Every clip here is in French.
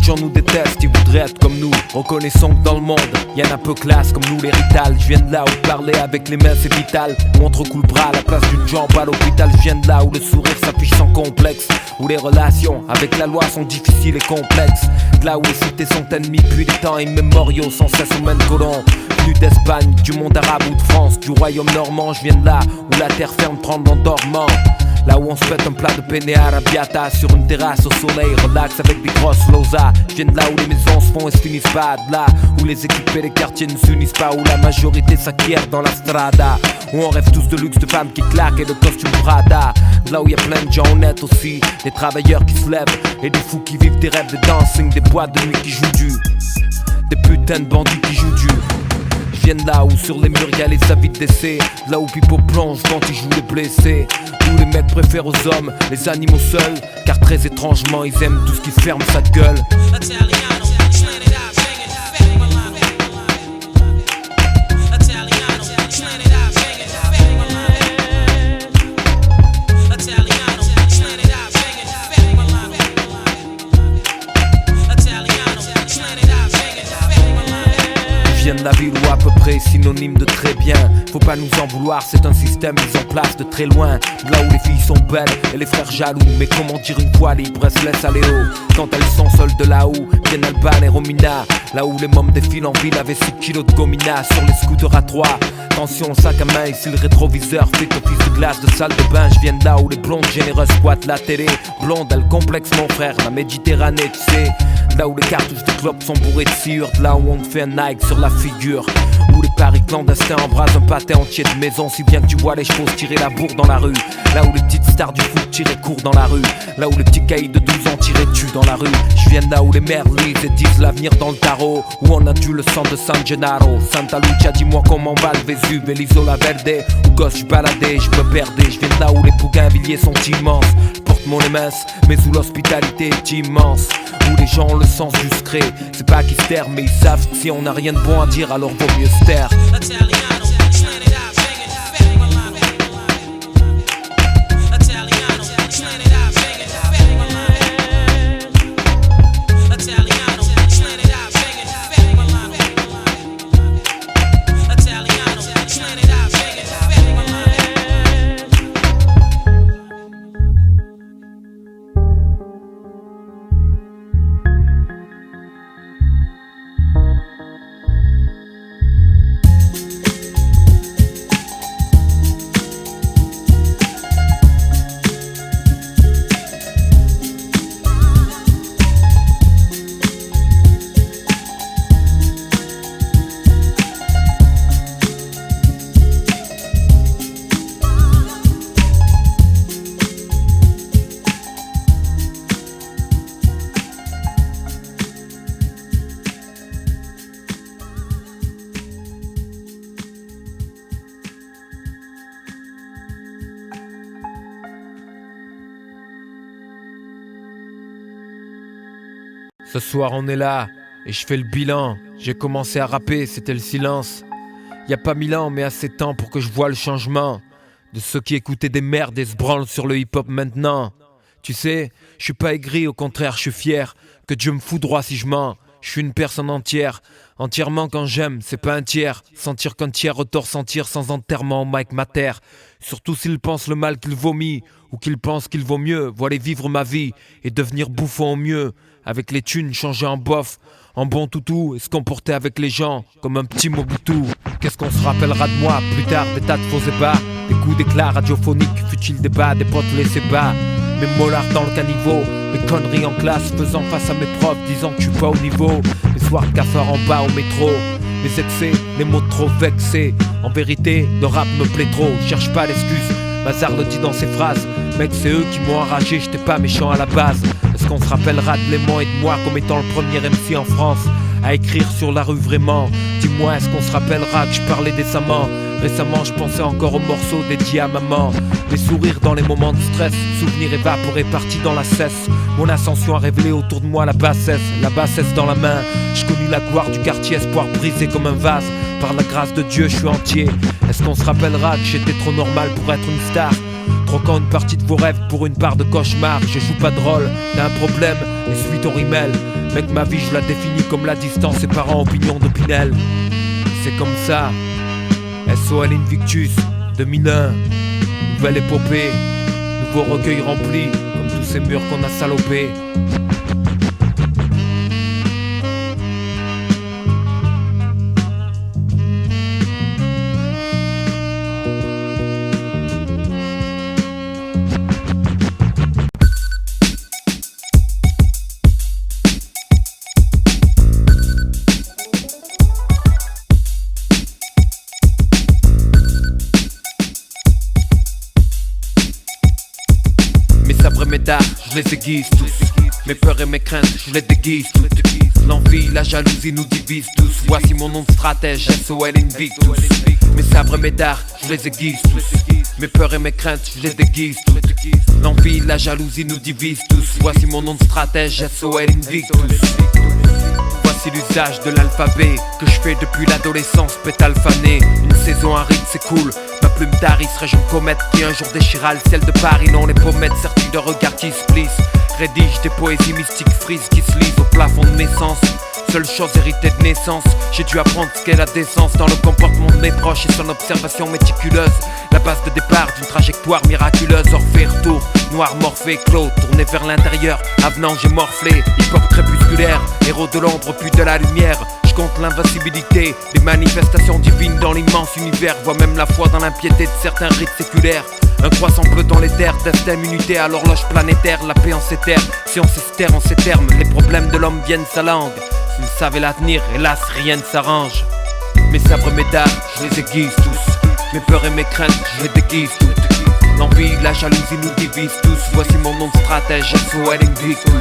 gens nous détestent, ils voudraient être comme nous. Reconnaissons que dans le monde, y'en a peu classe comme nous les Rital. Je viens de là où parler avec les mains c'est vital. Où on te recoule le bras à la place d'une jambe à l'hôpital. Je viens de là où le sourire s'affiche sans complexe. Où les relations avec la loi sont difficiles et complexes. De là où les cités sont ennemies depuis des temps immémoriaux. Sans cesse au même colon. Venu d'Espagne, du monde arabe ou de France, du royaume normand. Je viens de là où la terre ferme tremble en dormant. Là où on se pète un plat de penne arrabbiata sur une terrasse au soleil, relax avec des grosses losas. Je viens de là où les maisons se font et se finissent pas. De là où les équipes et les quartiers ne s'unissent pas. Où la majorité s'acquiert dans la strada. Où on rêve tous de luxe, de femmes qui claquent et de costumes Prada. De là où y a plein de gens honnêtes aussi. Des travailleurs qui se lèvent et des fous qui vivent des rêves de dancing. Des boîtes de nuit qui jouent du. Des putains de bandits qui jouent du. Je viens de là où sur les murs y'a les avis de décès. Là où Pipo plonge quand il joue les blessés. Où les mecs préfèrent aux hommes les animaux seuls. Car très étrangement ils aiment tout ce qui ferme sa gueule. De la ville ou à peu près synonyme de très bien. Faut pas nous en vouloir, c'est un système mis en place de très loin. De là où les filles sont belles et les frères jaloux. Mais comment dire une fois libre, elles se laissent aller haut. Quand elles sont seules de là où viennent Alban et Romina. Là où les mômes défilent en ville avec 6 kilos de gomina. Sur les scooters à 3. Attention sac à main, ici le rétroviseur fait office de glace de salle de bain. Je viens de là où les blondes généreuses squattent la télé. Blonde, elle complexe mon frère, la Méditerranée tu sais. Là où les cartouches de clopes sont bourrées de sciure. De là où on te fait un Nike sur la figure. Où les paris clandestins embrasent un pâté entier de maison. Si bien que tu vois les chevaux tirer la bourre dans la rue. Là où les petites stars du foot tiraient court dans la rue. Là où les petits caïds de 12 ans tiraient dessus dans la rue. Je viens de là où les mères lisent et disent l'avenir dans le tarot. Où on a dû le sang de San Gennaro. Santa Lucia, dis-moi comment va le Vésuve et l'Isola Verde. Où gosse je baladais, je me perdais. Je viens de là où les bougainvilliers sont immenses. Porte-monnaie mince, mais où l'hospitalité est immense. Où les gens ont le sens du secret. C'est pas qu'ils se terrent, mais ils savent que si on n'a rien de bon à dire, alors vaut mieux se taire. Ce soir on est là, et je fais le bilan. J'ai commencé à rapper, c'était le silence. Y a pas 1000 ans, mais assez de temps pour que je voie le changement. De ceux qui écoutaient des merdes et se branlent sur le hip-hop maintenant. Tu sais, je suis pas aigri, au contraire je suis fier. Que Dieu me fout droit si je mens. Je suis une personne entière. Entièrement quand j'aime, c'est pas un tiers. Sentir qu'un tiers retort sentir sans enterrement, Mike Mater. Surtout s'il pense le mal qu'il vomit, ou qu'il pense qu'il vaut mieux. Voilà vivre ma vie, et devenir bouffon au mieux. Avec les thunes changer en bof, en bon toutou. Et se comporter avec les gens, comme un petit Mobutu. Qu'est-ce qu'on se rappellera de moi, plus tard des tas de faux ébats. Des coups d'éclat radiophoniques, futiles débats, des potes laissés bas. Mes molars dans le caniveau, mes conneries en classe, faisant face à mes profs, disant que je suis pas au niveau. Les soirs de cafard en bas au métro, mes excès, les mots trop vexés. En vérité, le rap me plaît trop, cherche pas l'excuse. Mazar le dit dans ses phrases, mec c'est eux qui m'ont enragé, j'étais pas méchant à la base. Est-ce qu'on se rappellera de Léman et de moi comme étant le premier MC en France à écrire sur la rue vraiment? Dis-moi, est-ce qu'on se rappellera que je parlais décemment? Récemment je pensais encore aux morceaux dédiés à maman. Les sourires dans les moments de stress, souvenirs évaporés partis dans la cesse. Mon ascension a révélé autour de moi la bassesse dans la main. J'ai connu la gloire du quartier, espoir brisé comme un vase. Par la grâce de Dieu je suis entier. Est-ce qu'on se rappellera que j'étais trop normal pour être une star? Troquant une partie de vos rêves pour une part de cauchemar. Je joue pas de rôle, t'as un problème, et suis ton rimel. Mec, ma vie je la définis comme la distance séparant opinion d'Opinel. C'est comme ça, SOL Invictus 2001. Nouvelle épopée, nouveau recueil rempli, comme tous ces murs qu'on a salopés. Mes sabres et mes dards, je les aiguise tous. Mes peurs et mes craintes, je les déguise toutes. L'envie, la jalousie nous divisent tous. Voici mon nom de stratège, SOL Invictus. Mes sabres et mes dards, je les aiguise tous. Mes peurs et mes craintes, je les déguise toutes. L'envie, la jalousie nous divisent tous. Voici mon nom de stratège, SOL Invictus. Voici l'usage de l'alphabet que je fais depuis l'adolescence, pétale fanée. Une saison aride, c'est cool. Ma plume d'Harry serais-je une comète qui un jour déchira le ciel de Paris? Non, les pommettes serties de regards qui se plissent. Rédige des poésies mystiques frises qui se lisent au plafond de mes sens. Seule chose héritée de naissance, j'ai dû apprendre ce qu'est la décence dans le comportement de mes proches et son observation méticuleuse. La base de départ d'une trajectoire miraculeuse. Orphée retour, noir morphé, clos, tourné vers l'intérieur. Avenant j'ai morflé, hip-hop crépusculaire. Héros de l'ombre puis de la lumière. Je compte l'invincibilité, les manifestations divines dans l'immense univers. Vois même la foi dans l'impiété de certains rites séculaires. Un croissant bleu dans les terres, destin immunité à l'horloge planétaire. La paix en ces terres, si on s'estère en ces termes. Les problèmes de l'homme viennent sa langue. S'il savait l'avenir, hélas rien ne s'arrange. Mes sabres, mes dards, je les aiguise tous. Mes peurs et mes craintes, je les déguise toutes. L'envie, la jalousie nous divise tous. Voici mon nom de stratège, SOL Invictus.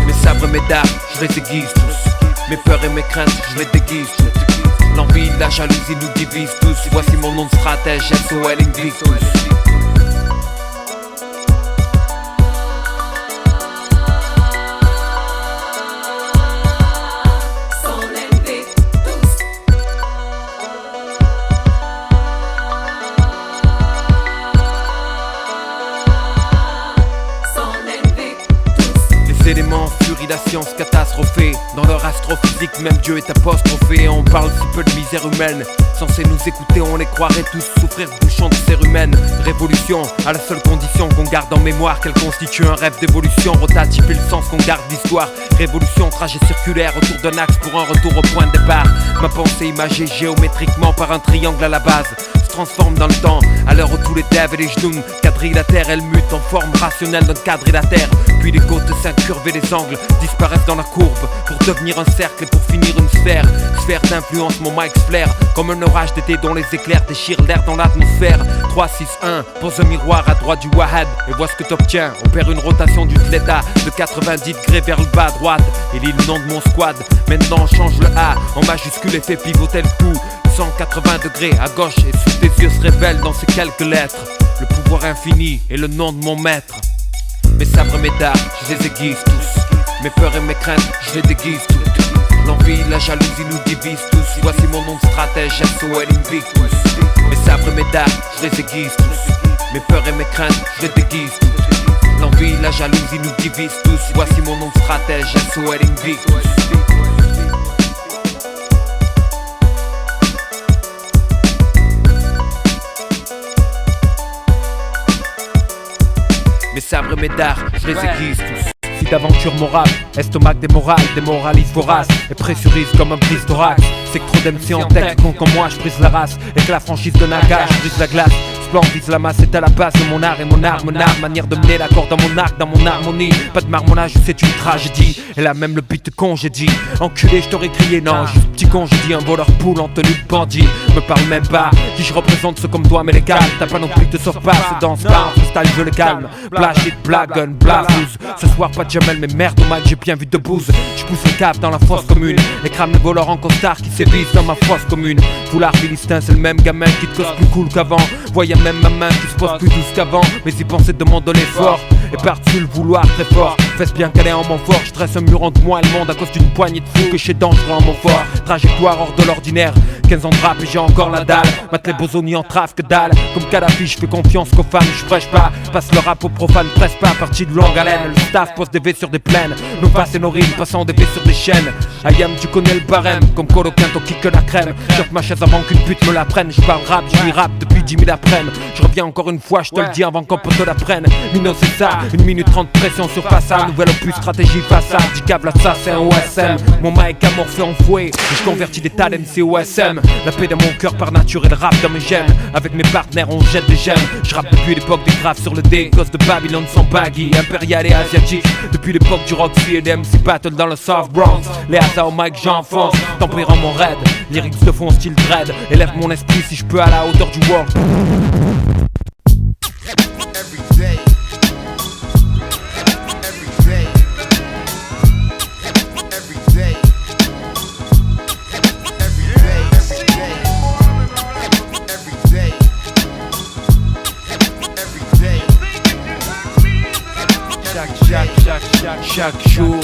Mes sabres, mes dards, je les aiguise tous. Mes peurs et mes craintes, je les déguise toutes. L'envie, la jalousie nous divise tous. Voici mon nom de stratège, SOL Invictus. Éléments, furie, la science catastrophée. Dans leur astrophysique, même Dieu est apostrophé. On parle si peu de misère humaine. Censé nous écouter, on les croirait tous souffrir bouchant de cérumen. Révolution, à la seule condition qu'on garde en mémoire qu'elle constitue un rêve d'évolution. Rotatif et le sens qu'on garde d'histoire. Révolution, trajet circulaire autour d'un axe pour un retour au point de départ. Ma pensée imagée géométriquement par un triangle à la base transforme dans le temps, à l'heure où tous les devs et les genoux quadrillent la terre, elle mute en forme rationnelle d'un quadrilatère. Puis les côtes s'incurvent et les angles disparaissent dans la courbe pour devenir un cercle et pour finir une sphère. Sphère d'influence, mon mic flaire comme un orage d'été dont les éclairs déchirent l'air dans l'atmosphère. 3, 6, 1, pose un miroir à droite du Wahad et vois ce que t'obtiens. Opère une rotation du Tleta de 90 degrés vers le bas à droite et lit le nom de mon squad. Maintenant change le A en majuscule et fais pivoter le tout 180 degrés à gauche et sous tes yeux se révèle dans ces quelques lettres le pouvoir infini et le nom de mon maître. Mes sabres, mes dards, je les aiguise tous. Mes peurs et mes craintes, je les déguise toutes. L'envie, la jalousie nous divise tous. Voici mon nom de stratège, SOL Invictus. Mes sabres, mes dards, je les aiguise tous. Mes peurs et mes craintes, je les déguise toutes. L'envie, la jalousie nous divise tous. Voici mon nom de stratège, SOL Invictus. Mes sabres et mes dards, je les aiguise tous. Si d'aventure morale, estomac démoralise vorace et pressurise comme un brise thorax. C'est que trop d'MC en tête, comme moi je brise la race. Et que la franchise de Naga, je brise la glace. Vise la masse, c'est à la base de mon art et mon arme. Manière de mener l'accord dans mon arc, dans mon harmonie. Pas de marmonnage, c'est une tragédie. Elle a même le beat congédie. Enculé, je t'aurais crié non, juste petit congédie. Un voleur poule en tenue de bandit. Me parle même pas, qui je représente ceux comme toi mais les calmes. T'as pas non plus de sauve pas, c'est dans ce cas, freestyle je le calme. Blash it, blagun, blafouze. Ce soir pas de Jamel mais merde au mic j'ai bien vu de bouse. Je pousse les caves dans la fosse commune. Et crame les voleurs en costard qui sévissent dans ma fosse commune. Foulard philistin, c'est le même gamin qui te cause plus cool qu'avant. Voyez même ma main qui se pose plus douce qu'avant. Mais y penser demande de l'effort. et par-dessus le vouloir très fort. Fesse bien calé en mon fort, je dresse un mur entre moi et le monde à cause d'une poignée de fous que je suis dangereux en mon fort. Trajectoire hors de l'ordinaire, 15 ans de rap et j'ai encore la dalle. Mate les bosoni en traf que dalle. Comme Kadhafi, je fais confiance qu'aux femmes, je prêche pas. Passe le rap aux profanes, presse pas, partie de longue haleine. Le staff pose des V sur des plaines, nos passes et nos rimes passant des V sur des chaînes. Ayam, tu connais le barème, comme Coloquin, ton kick que la crème. J'offre ma chaise avant qu'une pute me la prenne. Je parle rap, je lis rap depuis 10 000 après-midi. Je reviens encore une fois, je te le dis avant qu'on te la prenne. Mino c'est ça, 1 minute 30 pression sur façade. Nouvelle opus, stratégie façade, 10 câbles à ça c'est un OSM. Mon mic amorphé en fouet, et je convertis des tas d'MC OSM. La paix dans mon cœur par nature et le rap dans mes gènes. Avec mes partenaires on jette des gemmes. Je rappe depuis l'époque des graves sur le dé, cause de Babylone sans baggy, impérial et asiatique. Depuis l'époque du Roxy et des MC battle dans le South Bronx. Les hasards au mic j'enfonce, tempérant mon raid. Lyrics de fond style dread, élève mon esprit si je peux à la hauteur du world. Chaque jour,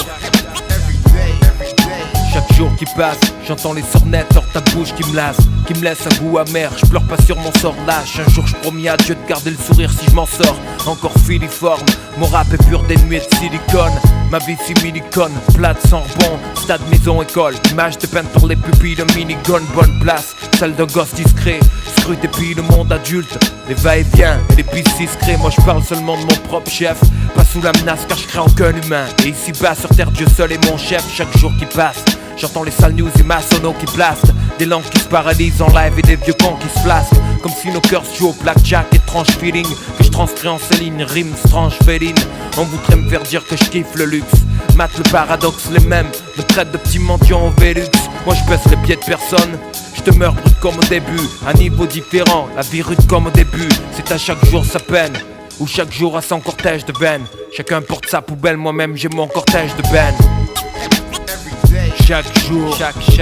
chaque jour qui passe, j'entends les sornettes hors ta bouche qui me lasse, qui me laisse un goût amer. Je pleure pas sur mon sort lâche. Un jour je promis à Dieu de garder le sourire si je m'en sors. Encore filiforme, mon rap est pur des nuées de silicone. Ma vie simili-conne, plate sans rebond, stade, maison, école. Image de peinte pour les pupilles de mini-gun, bonne place. Salle de gosse discret, scrute depuis le monde adulte. Les va-et-vient et les pistes discrets. Moi je parle seulement de mon propre chef, pas sous la menace car je crée en qu'un humain. Et ici bas sur terre Dieu seul est mon chef. Chaque jour qui passe, j'entends les sales news et ma sono qui blastent. Des langues qui se paralysent en live et des vieux cons qui se flasquent. Comme si nos cœurs jouent au blackjack, étrange feeling que je transcris en céline, rime strange féline. On voudrait me faire dire que je kiffe le luxe. Mate le paradoxe, les mêmes me traitent de petit mendiant au Vélux. Moi je baisse les pieds de personne, je te meurs brut comme au début. Un niveau différent, la vie rude comme au début. C'est à chaque jour sa peine, ou chaque jour a son cortège de veine. Chacun porte sa poubelle, moi-même j'ai mon cortège de veine. Chaque jour, chaque jour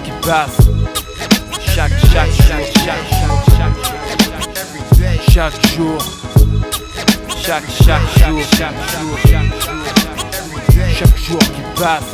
qui passe, chaque jour, chaque jour qui passe,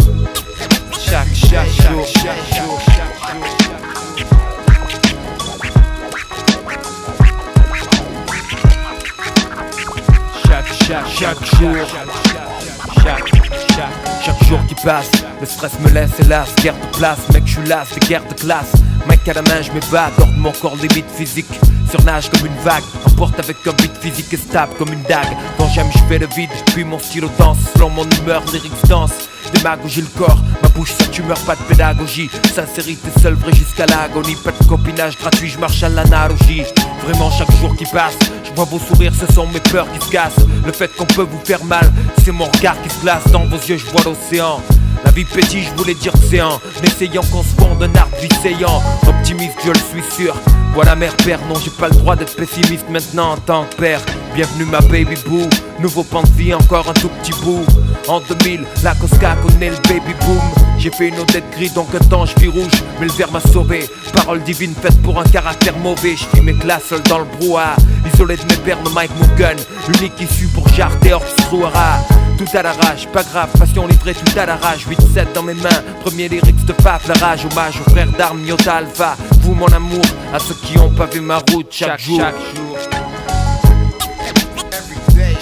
chaque jour. Chaque jour qui passe, le stress me laisse hélas. Guerre de place, mec je suis las, des guerres de classe. Mec à la main je m'évade, hors de mon corps limite physique. Surnage comme une vague, emporte avec un beat physique et stable comme une dague. Quand j'aime je fais le vide, puis mon stylo danse. Selon mon humeur, lyrics danse. Démagogie le corps, ma bouche sa tumeur, pas de pédagogie. Sincérité seule vraie jusqu'à l'agonie. Pas de copinage gratuit, je marche à l'analogie. Vraiment chaque jour qui passe, je vois vos sourires, ce sont mes peurs qui se cassent. Le fait qu'on peut vous faire mal, c'est mon regard qui se glace. Dans vos yeux je vois l'océan. La vie pétille, je voulais dire séant, n'essayant qu'on se fonde d'un arbre vicéant. Optimiste, je le suis sûr. Voilà mère père, non j'ai pas le droit d'être pessimiste maintenant en tant que père. Bienvenue ma baby boo, nouveau pan de vie, encore un tout petit bout. En 2000, la Cosca connaît le baby boom. J'ai fait une odette gris donc un temps je vis rouge, mais le verre m'a sauvé. Parole divine faite pour un caractère mauvais. Je vis mes classes seul dans le brouhaha, isolé de mes pères, no mic, mon gun. Unique issue pour jarter hors du trouera. Tout à l'arrache, pas grave, passion livrée tout à l'arrache. 8-7 dans mes mains, premier lyrics de Faf, la rage. Hommage aux frères d'armes, Iota Alpha. Vous mon amour, à ceux qui ont pavé ma route chaque jour.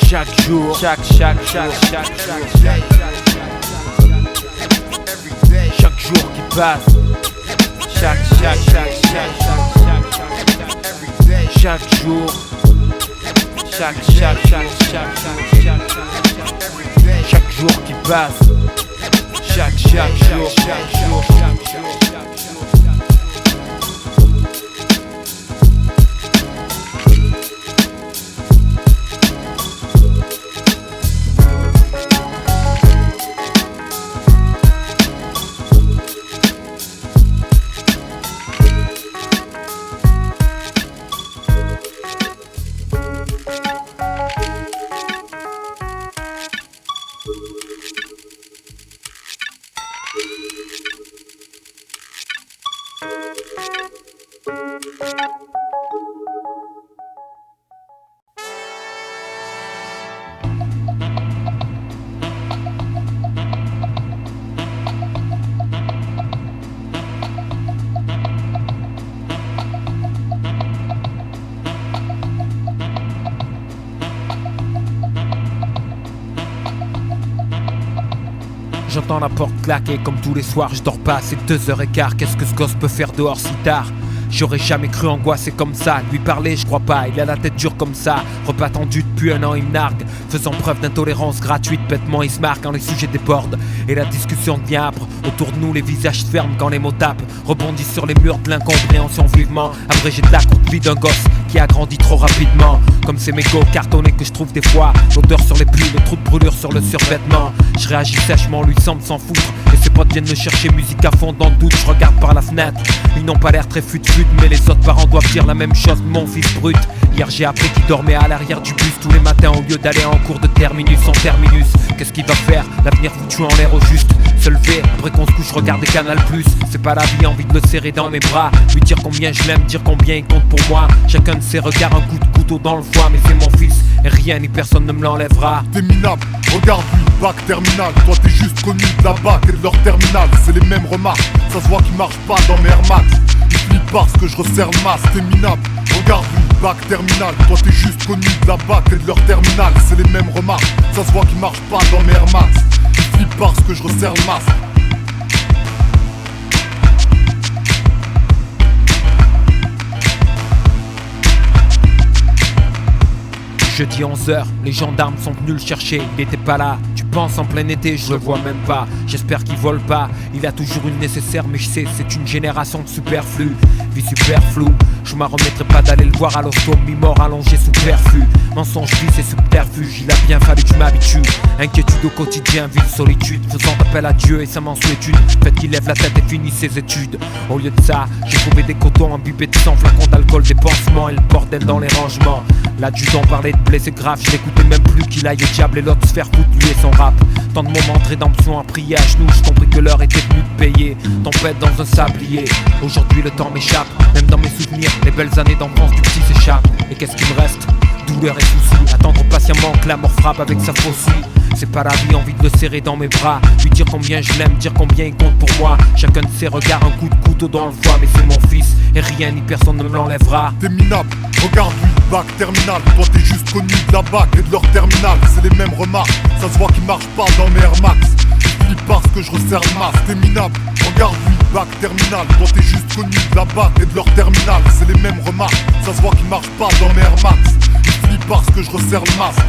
Chaque jour, chaque jour qui passe, chaque jour, chaque jour qui passe, chaque jour. j'entends la porte claquer. Comme tous les soirs je dors pas, c'est 2h15. Qu'est-ce que ce gosse peut faire dehors si tard? J'aurais jamais cru angoisser comme ça. Lui parler, je crois pas, il a la tête dure comme ça. Repas tendu depuis un an, il me nargue, faisant preuve d'intolérance gratuite. Bêtement, il se marque quand les sujets débordent et la discussion devient âpre. Autour de nous, les visages se ferment quand les mots tapent. Rebondissent sur les murs de l'incompréhension vivement. Abrégé de la courte vie d'un gosse qui a grandi trop rapidement. Comme ces mégots cartonnés que je trouve des fois. L'odeur sur les plis, le trou de brûlure sur le survêtement. Je réagis sèchement, lui semble s'en foutre. Et ses potes viennent me chercher musique à fond dans le doute. Je regarde par la fenêtre, ils n'ont pas l'air très fut-fut, mais les autres parents doivent dire la même chose de mon fils brut. Hier j'ai appris qu'il dormait à l'arrière du bus tous les matins au lieu d'aller en cours de terminus en terminus. Qu'est-ce qu'il va faire? L'avenir foutu en l'air au juste. Se lever, après qu'on se couche, regarder Canal+. C'est pas la vie, envie de le serrer dans mes bras. Lui dire combien je l'aime, dire combien il compte pour moi. Chacun de ses regards, un coup de couteau dans le foie. Mais c'est mon fils, et rien ni personne ne me l'enlèvera. T'es minable, regarde-lui, bac terminal. Toi t'es juste connu de la bac et de leur terminal. C'est les mêmes remarques, ça se voit qu'ils marchent pas dans mes Air Max. Ils flippent parce que je resserre le masque. T'es minable, regarde-lui, bac terminal. Toi t'es juste connu de la bac et de leur terminal. C'est les mêmes remarques, ça se voit qu'ils marchent pas dans mes Air Max. Ils flippent parce que je resserre le masque. Jeudi 11h, les gendarmes sont venus le chercher, il était pas là. Tu penses en plein été, je le vois même pas. J'espère qu'il vole pas, il a toujours une nécessaire. Mais je sais, c'est une génération de superflu. Vie super floue, je m'en remettrai pas d'aller le voir à l'hosto. Mi-mort allongé sous perfus. Mensonge, vie, c'est subterfuge, il a bien fallu que je m'habitue. Inquiétude au quotidien, ville solitude. Faisant appel à Dieu et sa mansuétude. Fait qu'il lève la tête et finit ses études. Au lieu de ça, j'ai trouvé des cotons imbibés de sang, flacons d'alcool, des pansements et le bordel dans les rangements. L'adjudant parlait de blessé grave, je l'écoutais même plus, qu'il aille au diable et l'autre se faire foutre lui et son rap. Tant de moments de rédemption à prier à genoux, j'ai compris que l'heure était venue de payer. Tempête dans un sablier, aujourd'hui le temps m'échappe. Même dans mes souvenirs, les belles années d'enfance du petit s'échappent. Et qu'est-ce qui me reste? Douleur et soucis, attendre patiemment que la mort frappe avec sa faucille. C'est pas la vie, envie de le serrer dans mes bras. Lui dire combien je l'aime, dire combien il compte pour moi. Chacun de ses regards, un coup de couteau dans le foie. Mais c'est mon fils, et rien ni personne ne me l'enlèvera. T'es minable, regarde-lui, bac terminal. Toi t'es juste connu de la bac et de leur terminal. C'est les mêmes remarques, ça se voit qu'ils marchent pas dans mes Air Max. Ils flippent parce que je resserre le masque. T'es minable, regarde-lui, bac terminal. Toi t'es juste connu de la bac et de leur terminal. C'est les mêmes remarques, ça se voit qu'ils marchent pas dans mes Air Max. Ils flippent parce que je resserre le masque.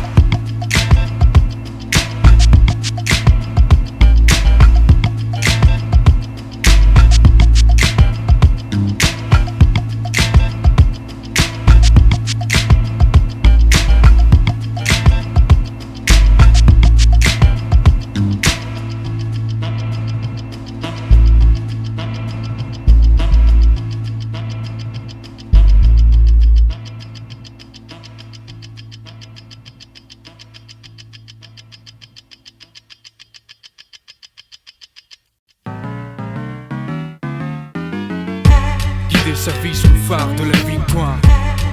Sa vie sous le phare de la victoire,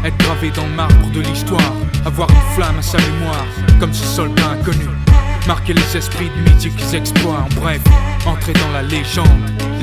être gravé dans le marbre de l'histoire, avoir une flamme à sa mémoire, comme ce soldat inconnu, marquer les esprits de mythiques exploits, en bref, entrer dans la légende.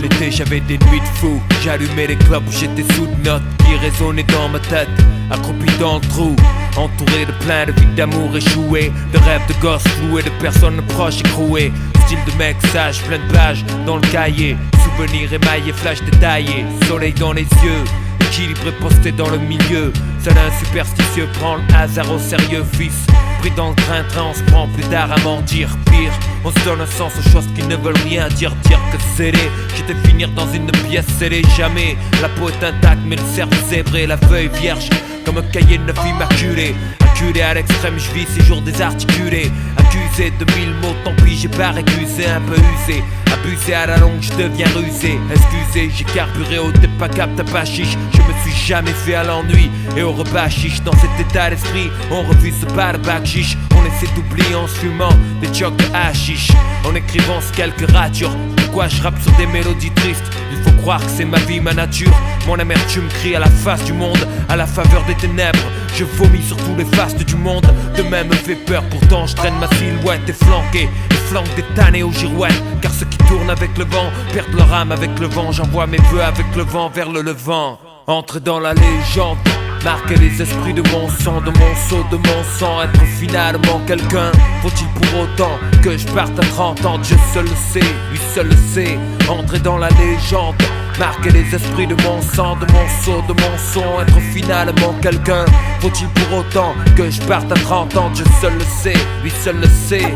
L'été j'avais des nuits de fou, j'allumais les clopes, j'étais sous de notes qui résonnaient dans ma tête, accroupi dans le trou, entouré de plein de vies d'amour échouées, de rêves de gosses floués, de personnes proches écrouées. Style de mec sage, plein de pages dans le cahier, souvenirs émaillés, flash détaillés, soleil dans les yeux, équilibré posté dans le milieu. Seul un superstitieux prend le hasard au sérieux, fils. Pris dans le train-train, on se prend plus tard à mentir. Pire, on se donne un sens aux choses qui ne veulent rien dire. Dire que scellé, j'étais finir dans une pièce scellée. Jamais, la peau est intacte mais le cerveau zébré, la feuille vierge comme un cahier de neuf immaculé. Acculé à l'extrême, je vis ces jours désarticulés. Accusé de 1000 mots, tant pis, j'ai pas récusé, un peu usé. Abusé à la longue, je deviens rusé. Excusez, j'ai carburé au pas cap, t'as pas chiche. Je me suis jamais fait à l'ennui et au repas chiche. Dans cet état d'esprit, on refuse ce bar de bac chiche. On essaie d'oublier en se fumant des chocs de hashish. En écrivant quelques ratures. Pourquoi je rappe sur des mélodies tristes? Il faut croire que c'est ma vie, ma nature. Mon amertume crie à la face du monde, à la faveur des ténèbres. Je vomis sur tous les fastes du monde. Demain me fait peur, pourtant je traîne ma silhouette et flanqué. Et flanque des tannées aux girouettes. Car ceux qui tournent avec le vent perdent leur âme avec le vent. J'envoie mes vœux avec le vent vers le levant. Entre dans la légende, marquer les esprits de mon sang, de mon sceau, de mon sang, être finalement quelqu'un. Faut-il pour autant que je parte à 30 ans? Dieu seul le sait, lui seul le sait. Entrer dans la légende, marquer les esprits de mon sang, de mon sceau, de mon son, être finalement quelqu'un. Faut-il pour autant que je parte à 30 ans? Dieu seul le sait, lui seul le sait.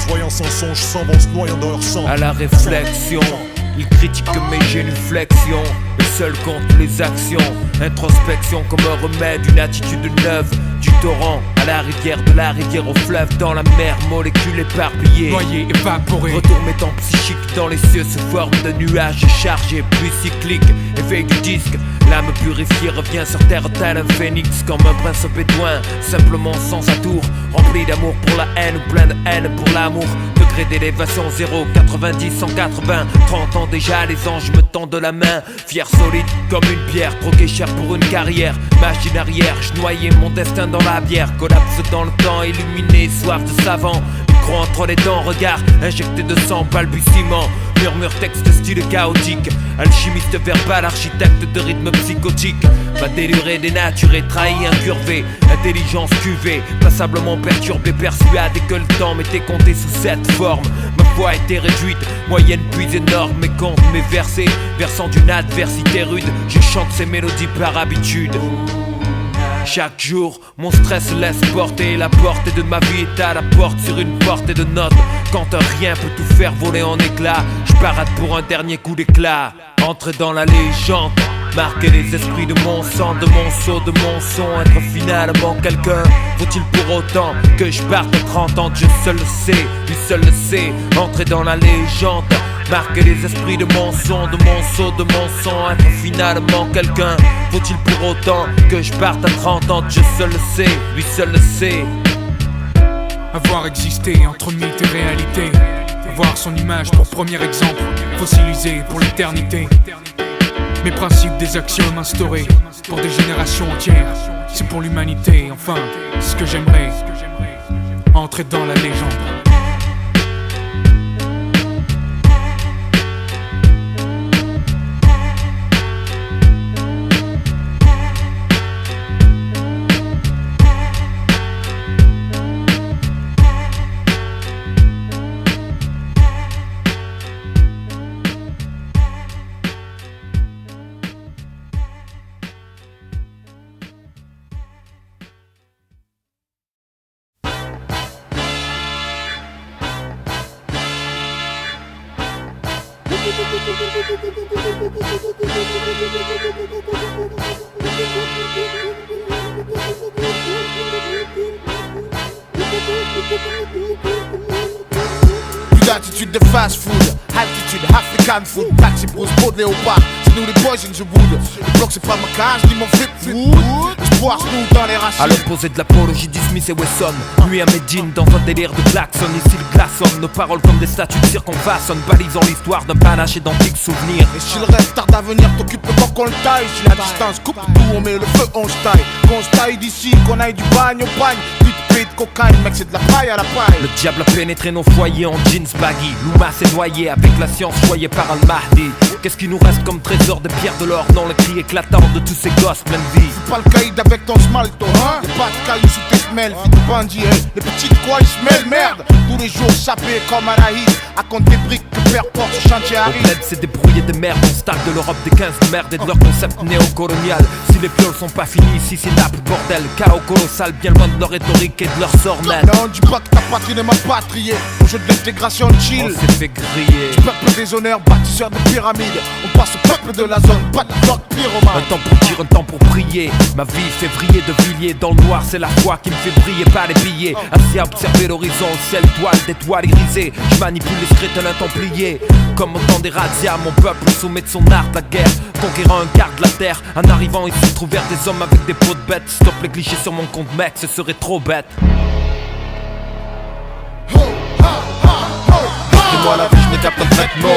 Voyant sans songe, sans vent se noyant dans leur sang. À la réflexion, ils critiquent mes génuflexions. Le seul compte les actions. Introspection comme un remède, une attitude neuve. Du torrent à la rivière, de la rivière au fleuve. Dans la mer, molécules éparpillées, noyé, évaporé. Retour mettant psychique dans les cieux sous forme de nuages chargés, puis cyclique. Éveil du disque, l'âme purifiée revient sur terre tel un phénix. Comme un prince bédouin, simplement sans atour. Rempli d'amour pour la haine ou plein de haine pour l'amour. Degré d'élévation 0, 90, 180. 30 ans déjà, les anges me tendent la main. Fier, solide comme une pierre, troqué cher pour une carrière. Machine arrière, je noyais mon destin dans la bière. Collapse dans le temps, illuminé, soif de savant. Micro entre les dents, regard injecté de sang, balbutiement. Murmure, texte, style chaotique. Alchimiste verbal, architecte de rythme psychotique. Ma délurée, dénaturée, trahi, incurvé. Intelligence cuvée, passablement perturbée, persuadée que le temps m'était compté sous cette forme. Ma voix était réduite, moyenne puis énorme. Mes contes, mes versets, versant d'une adversité rude. Je chante ces mélodies par habitude. Chaque jour, mon stress laisse porter. La portée de ma vie est à la porte sur une portée de notes. Quand un rien peut tout faire voler en éclats, je parade pour un dernier coup d'éclat. Entrer dans la légende, marquer les esprits de mon sang, de mon sceau, de mon son, être finalement quelqu'un. Faut-il pour autant que je parte à 30 ans? Dieu seul le sait, lui seul le sait. Entrer dans la légende, marquer les esprits de mon son, de mon sceau, de mon son, être finalement quelqu'un. Faut-il pour autant que je parte à 30 ans? Dieu seul le sait, lui seul le sait. Avoir existé entre mythe et réalité. Voir son image pour premier exemple, fossilisé pour l'éternité. Mes principes des axiomes instaurés pour des générations entières. C'est pour l'humanité, enfin, c'est ce que j'aimerais. Entrer dans la légende. Plus d'attitude de fast food, altitude African food, taxi Bruce Beau de Léopard, c'est nous les boys in the wood. Le bloc c'est pas ma cage, ni mon flip food. L'espoir se nous dans les racines. À l'opposé de l'apologie d'Smith et Wesson, nuit à Medine dans un délire de klaxon. Ici le glaçonne, nos paroles comme des statues de circonfaçonnent, balisant l'histoire d'un panache et d'antiques souvenirs. Et si le rêve tarde à venir, t'occupe le temps qu'on le taille. Si la distance coupe tout, on met le feu, on se taille. Qu'on se taille d'ici, qu'on aille du bagne au bagne. De cocaïne, mec, c'est de la paille à la paille. Le diable a pénétré nos foyers en jeans baggy. L'Ouma s'est noyé avec la science choyée par Al-Mahdi. Qu'est-ce qui nous reste comme trésor de pierre de l'or dans le cri éclatant de tous ces gosses pleine vie? Fais pas le caïd avec ton smalto, hein? Y'a pas de cailloux sous tes semelles, fille de bandit, hein? Les petites quoi, ils se mêlent, merde. Tous les jours sapés comme Anaïs, à compte des briques que père porte au chantier arrive. Au bled c'est débrouillé de merde, on stack de l'Europe des 15 de merde et de leur concept néocolonial. Si les pioles sont pas finies, ici c'est Naples, bordel. Chaos colossal, bien loin de leur rhétorique et de leur sort net. Non, dis pas que ta patrie n'est ma patrie. Au jeu de l'intégration chill. On s'est fait griller. Du peuple des honneurs, bâtisseur de pyramides. On passe au peuple de la zone, pas de bloc pyromane. Un temps pour dire, un temps pour prier. Ma vie fait briller de Villiers. Dans le noir, c'est la foi qui me fait briller, pas les billets. Assis à observer l'horizon, le ciel toile d'étoiles irisées. Je manipule les scripts d'un templier. Comme au temps des razzias, mon peuple soumet de son art la guerre. Conquérant un quart de la terre. En arrivant ici, trouvèrent des hommes avec des peaux de bêtes. Stop les clichés sur mon compte, mec, ce serait trop bête. Dis-moi la vie, je n'étais pas de techno.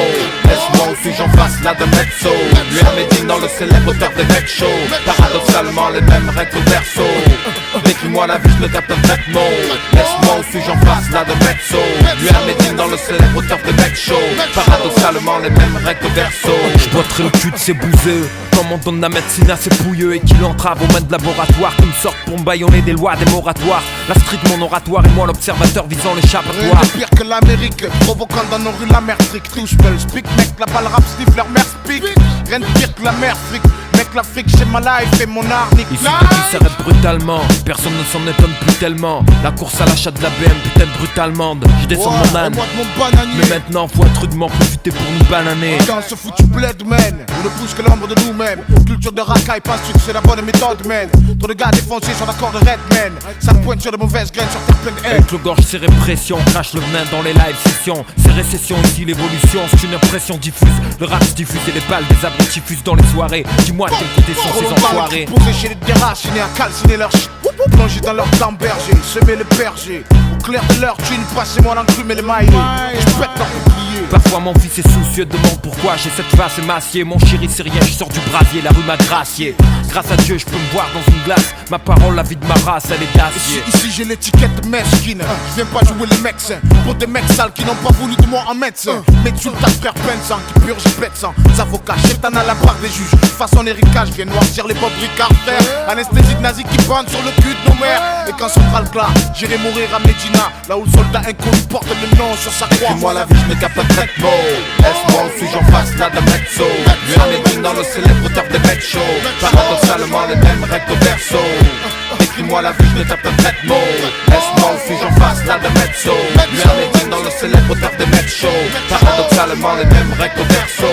Laisse-moi aussi j'en fasse là de mezzo. Lui à Médine dans le célèbre auteur des mecs shows. Paradoxalement les mêmes règles au verso. Décris-moi la vie, je ne capte un traitement. Laisse-moi au sujet, j'en passe là de mezzo. Lui à Medine dans le célèbre turf de Mec Show. Paradoxalement les mêmes règles verso. Je boiterai le cul de ces bouseux comme on donne la médecine à ces pouilleux et qu'il entrave aux mains de laboratoire qui me sortent pour me bâillonner des lois, des moratoires. La street mon oratoire et moi l'observateur visant l'échappatoire. Rien de pire que l'Amérique, provoquant dans nos rues la mer fric. Tout spell speak, mec, la balle rap sniff, leur mère speak. Rien de pire que la mer fric. Mec, l'Afrique, c'est ma life et mon art, nique. Il suffit qu'il s'arrête brutalement, personne ne s'en étonne plus tellement. La course à l'achat de la BM, putain de brute allemande. Je descends mon âne, mais maintenant faut être rudement profiter pour nous bananer. Dans ce foutu bled, man, on ne pousse que l'ombre de nous-mêmes. Culture de racaille, pas sûr que c'est la bonne méthode, man. Trop de gars défoncés sur l'accord de Redman. Ça pointe sur de mauvaises graines, sur terre pleine de haine. Avec le gorge serré pression, crache le venin dans les live sessions. C'est récession ici, l'évolution, c'est une impression diffuse. Le rap se diffuse et les balles des abrutis fusent dans les soirées. Dis-moi de quel côté sont ces enfoirés. Posés chez les déracinés à calciner leur shit. Plongés dans leur temps berger, semer le berger. Au clair de leur thune, passez-moi l'enclume et les mailles. Je pète leur bouclier. Parfois mon fils est soucieux, demande pourquoi j'ai cette face émaciée. Mon chéri c'est rien, je sors du brasier, la rue m'a gracié. Grâce à Dieu je peux me voir dans une glace. Ma parole, la vie de ma race, elle est d'acier. Ici j'ai l'étiquette mesquine. Je viens pas jouer les mecs sains pour des mecs sales qui n'ont pas voulu de moi en médecin. Mais tu ta frère Pensan qui purge pète sang. Avocats, chétan à la barre des juges. Façon Erika, je viens noircir les pauvres Ricard frère. Anesthésie de nazi qui bande sur le cul de nos mères. Et quand son bras le glas, j'irai mourir à Medina. Là où le soldat inconnu porte le nom sur sa croix. Moi la vie je ne capte pas de traitement. Laisse-moi au sujet, j'en passe là de mezzo. Lui à Medine dans le célèbre turf de Mec Show. Paradoxalement les mêmes recto verso. Écris-moi la vie, je ne tape pas de traitement. Laisse-moi au sujet, j'en passe là de mezzo. Lui à Medine dans le célèbre turf de Mec Show. Paradoxalement les mêmes recto verso.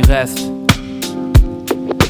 Reste.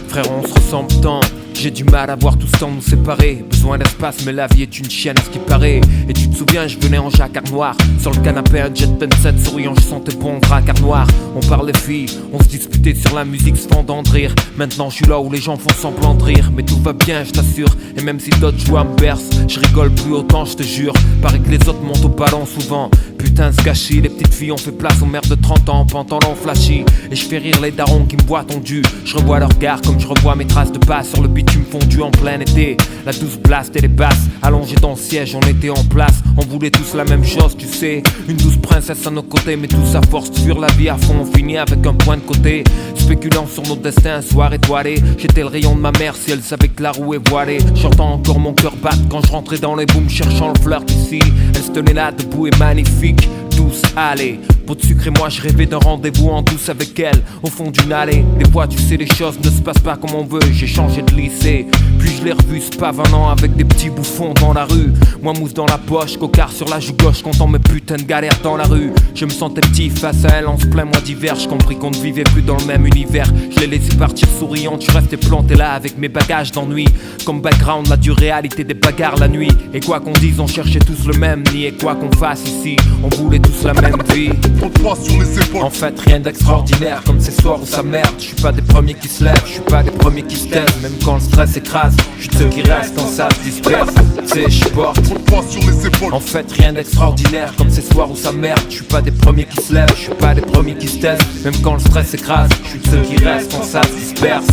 Frère, on se ressemble tant. J'ai du mal à voir tout ce temps nous séparer. Besoin d'espace, mais la vie est une chienne à ce qui paraît. Et tu te souviens, je venais en jacquard noir. Sur le canapé, un jet 27 souriant, je sentais bon dracard noir. On parlait filles, on se disputait sur la musique, se fendant de rire. Maintenant, je suis là où les gens font semblant de rire. Mais tout va bien, je t'assure. Et même si d'autres jouent à me berce, je rigole plus autant, je te jure. Paraît que les autres montent au ballon souvent. Putain, ce gâchis, les petites filles ont fait place aux mères de 30 ans, pantalon flashy. Et je fais rire les darons qui me voient tondu. Je revois leur regard comme je revois mes traces de pas sur le bitume fondu en plein été. La douce blast et les basses, allongés dans le siège, on était en place. On voulait tous la même chose, tu sais. Une douce princesse à nos côtés, mais tous à force de fuir la vie à fond, on finit avec un point de côté. Spéculant sur nos destins, un soir étoilé. J'étais le rayon de ma mère si elle savait que la roue est voilée. J'entends encore mon cœur battre quand je rentrais dans les booms cherchant le flirt ici. Elle se tenait là debout et magnifique. Douce, allez, pot de sucre et moi je rêvais d'un rendez-vous en douce avec elle, au fond d'une allée. Des fois tu sais les choses ne se passent pas comme on veut. J'ai changé de lycée, puis je l'ai revu ce pavanant avec des petits bouffons dans la rue. Moi mousse dans la poche, cocard sur la joue gauche, comptant mes putains de galères dans la rue. Je me sentais petit face à elle en ce plein mois d'hiver. J'ai compris qu'on ne vivait plus dans le même univers. Je l'ai laissé partir souriant, tu restais planté là avec mes bagages d'ennui. Comme background la dure réalité des bagarres la nuit. Et quoi qu'on dise on cherchait tous le même nid. Et quoi qu'on fasse ici, on voulait tous la même vie. Sur les épaules. En fait rien d'extraordinaire comme ces soirs où ça merde. Je suis pas des premiers qui se lèvent, je suis pas des premiers qui se taisent. Même quand le stress écrase, je suis de ceux qui restent en ça se dispersent. C'est je porte sur les épaules. En fait rien d'extraordinaire comme ces soirs où ça merde. Je suis pas des premiers qui se lèvent, je suis pas des premiers qui se taisent. Même quand le stress écrase, je suis de ceux qui restent en ça se dispersent.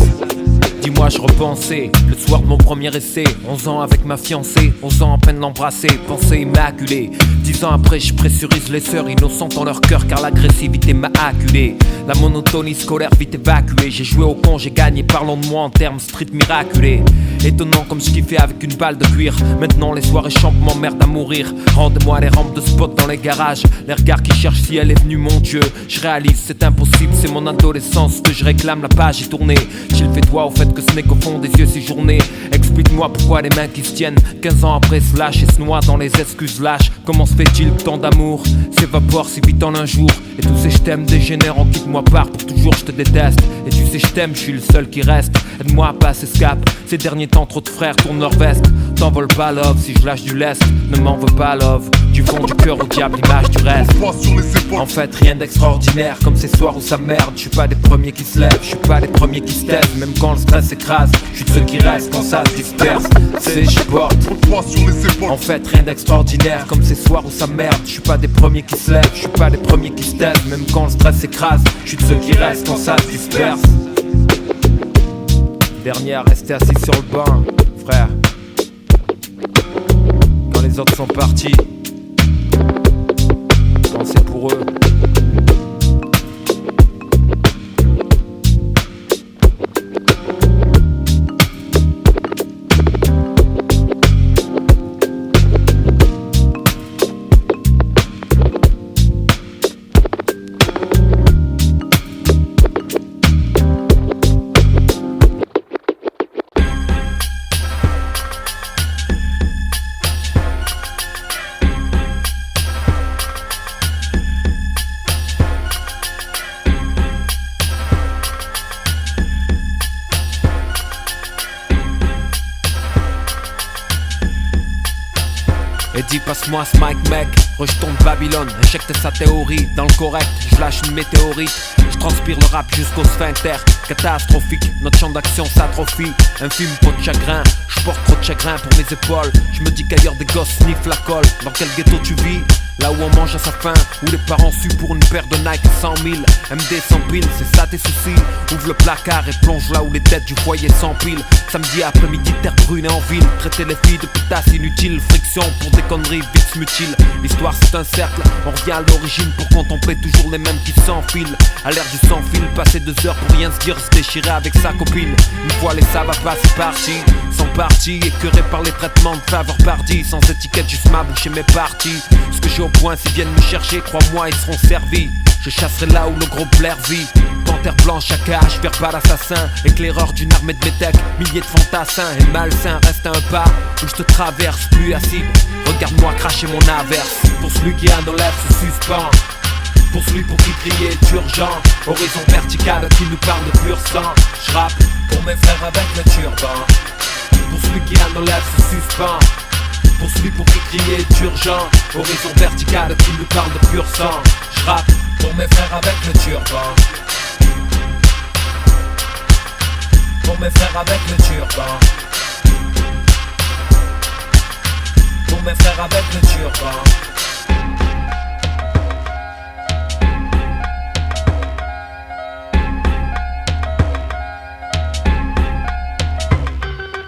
Dis-moi, je repensais, le soir de mon premier essai. 11 ans avec ma fiancée, 11 ans à peine l'embrasser. Pensée immaculée, 10 ans après je pressurise les sœurs innocentes dans leur cœur. Car l'agressivité m'a acculé. La monotonie scolaire vite évacuée. J'ai joué au con, j'ai gagné, parlons de moi en termes street miraculés. Étonnant comme je kiffais avec une balle de cuir. Maintenant les soirées champent m'emmerdent à mourir. Rendez-moi les rampes de spot dans les garages. Les regards qui cherchent si elle est venue, mon Dieu. Je réalise c'est impossible, c'est mon adolescence que je réclame, la page est tournée. Gilles, fais-toi au fait que ce n'est qu'au fond des yeux ces journées. Explique-moi pourquoi les mains qui se tiennent 15 ans après se lâchent et se noient dans les excuses lâches. Comment se fait-il que tant d'amour s'évapore si vite en un jour? Et tous ces je t'aime dégénèrent en quitte-moi Laisse-moi part pour toujours, je te déteste. Et tu sais je t'aime, je suis le seul qui reste. Aide-moi à passer ce cap. Ces derniers temps trop de frères tournent leur veste. T'envoles pas love si je lâche du lest. Ne m'en veux pas love. Du fond du cœur au diable, l'image du reste. En fait rien d'extraordinaire, comme ces soirs où ça merde. Je suis pas des premiers qui se lèvent, je suis pas des premiers qui se taisent. Même quand le stress écrase, je suis de ceux qui restent quand ça se disperse. C'est je porte en fait rien d'extraordinaire, comme ces soirs où ça merde. Je suis pas des premiers qui se lèvent, je suis pas des premiers qui se taisent. Même quand le stress écrase, je suis de ceux qui restent quand ça se disperse. Dernier à rester assis sur le banc, frère. Quand les autres sont partis, quand c'est pour eux. Et dis passe-moi ce mic mec, rejetons de Babylone, injecte sa théorie dans le correct, je lâche une météorite, je transpire le rap jusqu'au sphincter, catastrophique, notre champ d'action s'atrophie, un film pot de chagrin, je porte trop de chagrin pour mes épaules, je me dis qu'ailleurs des gosses sniffent la colle, dans quel ghetto tu vis? Là où on mange à sa faim, où les parents suent pour une paire de Nike 100 000 MD sans pile, c'est ça tes soucis. Ouvre le placard et plonge là où les têtes du foyer s'empilent. Samedi après-midi, terre brûlée en ville. Traiter les filles de putasses inutiles. Friction pour des conneries vite mutiles. L'histoire c'est un cercle, on revient à l'origine pour contempler toujours les mêmes qui s'enfilent. À l'air du sans-fil, passer 2 heures pour rien se dire, se déchirer avec sa copine. Une fois les ça va pas, c'est parti. Sans parti, écœuré par les traitements de faveur pardi. Sans étiquette, juste ma bouche et mes parties. Ce que j'ai au point, s'ils viennent me chercher, crois-moi, ils seront servis. Je chasserai là où le gros Blair vit. Panthère blanche à cage, verbal assassin. Éclaireur d'une armée de métèques, milliers de fantassins. Et malsain, reste un pas où je te traverse, plus acide. Regarde-moi cracher mon averse. Pour celui qui a nos lèvres se suspend. Pour celui pour qui crier est urgent. Horizon vertical qui nous parle de pur sang. Je rappe pour mes frères avec le turban. Pour celui qui a nos lèvres se suspend. Pour celui pour qui crier est urgent. Horizon vertical qui nous parle de pur sang. Je rappe pour mes frères avec le turban. Pour mes frères avec le turban. Pour mes frères avec le turban.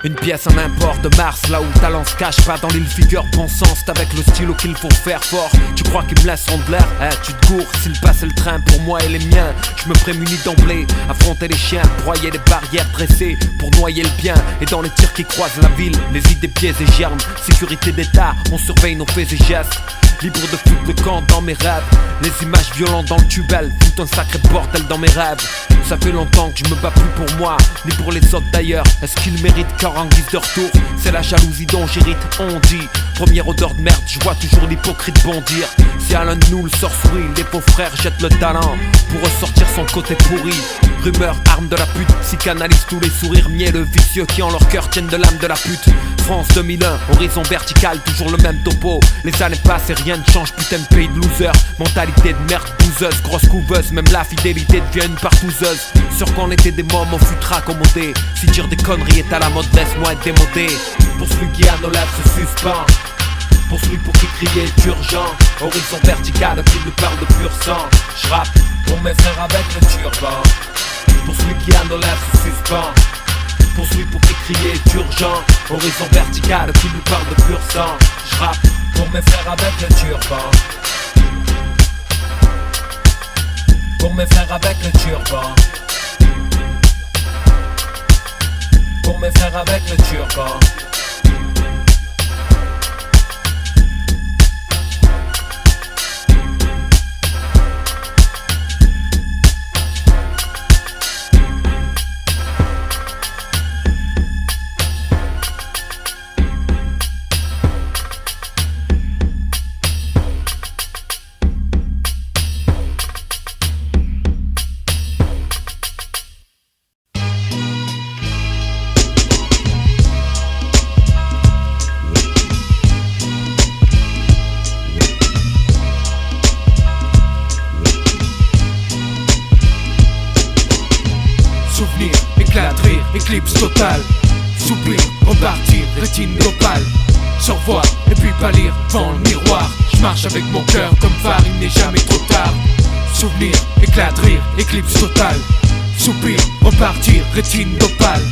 Une pièce en import de Mars, là où le talent se cache pas dans l'île figure. Bon sens, c'est avec le stylo qu'il faut faire fort. Tu crois qu'ils me laisseront de l'air? Tu te gourres, s'il passe le train pour moi et les miens. Je me prémunis d'emblée, affronter les chiens, broyer les barrières dressées pour noyer le bien. Et dans les tirs qui croisent la ville, les idées, pieds et germes. Sécurité d'état, on surveille nos faits et gestes. Libre de foutre le camp dans mes rêves. Les images violentes dans le tubel foutent un sacré bordel dans mes rêves. Ça fait longtemps que je me bats plus pour moi, ni pour les autres d'ailleurs. Est-ce qu'ils méritent qu'en en guise de retour? C'est la jalousie dont j'hérite, on dit. Première odeur de merde, je vois toujours l'hypocrite bondir. Si à l'un de nous le sort sourit, les faux frères jettent le talent pour ressortir son côté pourri. Rumeur, arme de la pute, psychanalyse tous les sourires mielleux vicieux qui en leur cœur tiennent de l'âme de la pute. France 2001, horizon vertical, toujours le même topo. Les années passent et rien ne change, putain de pays de losers. Mentalité de merde bouseuse, grosse couveuse, même la fidélité devient une partouzeuse. Sûr qu'on était des mômes, on fut raccommodés. Si dire des conneries est à la mode, laisse-moi être démodé. Pour celui qui a nos lèvres se suspend. Pour celui pour qui crier est urgent. Horizon vertical qui nous parle de pur sang. Je rappe pour mes frères avec le turban. Pour celui qui a nos lèvres se suspend. Pour celui pour qui crier est urgent. Horizon vertical qui nous parle de pur sang. Je rappe pour mes frères avec le turban. Pour mes frères avec le turban. Pour mes frères avec le turban. Souvenir, éclat de rire, éclipse totale. Soupir, repartir, rétine d'opale. Se revoir et puis pâlir devant le miroir. Je marche avec mon cœur comme phare, il n'est jamais trop tard. Souvenir, éclat de rire, éclipse totale. Soupir, repartir, rétine d'opale.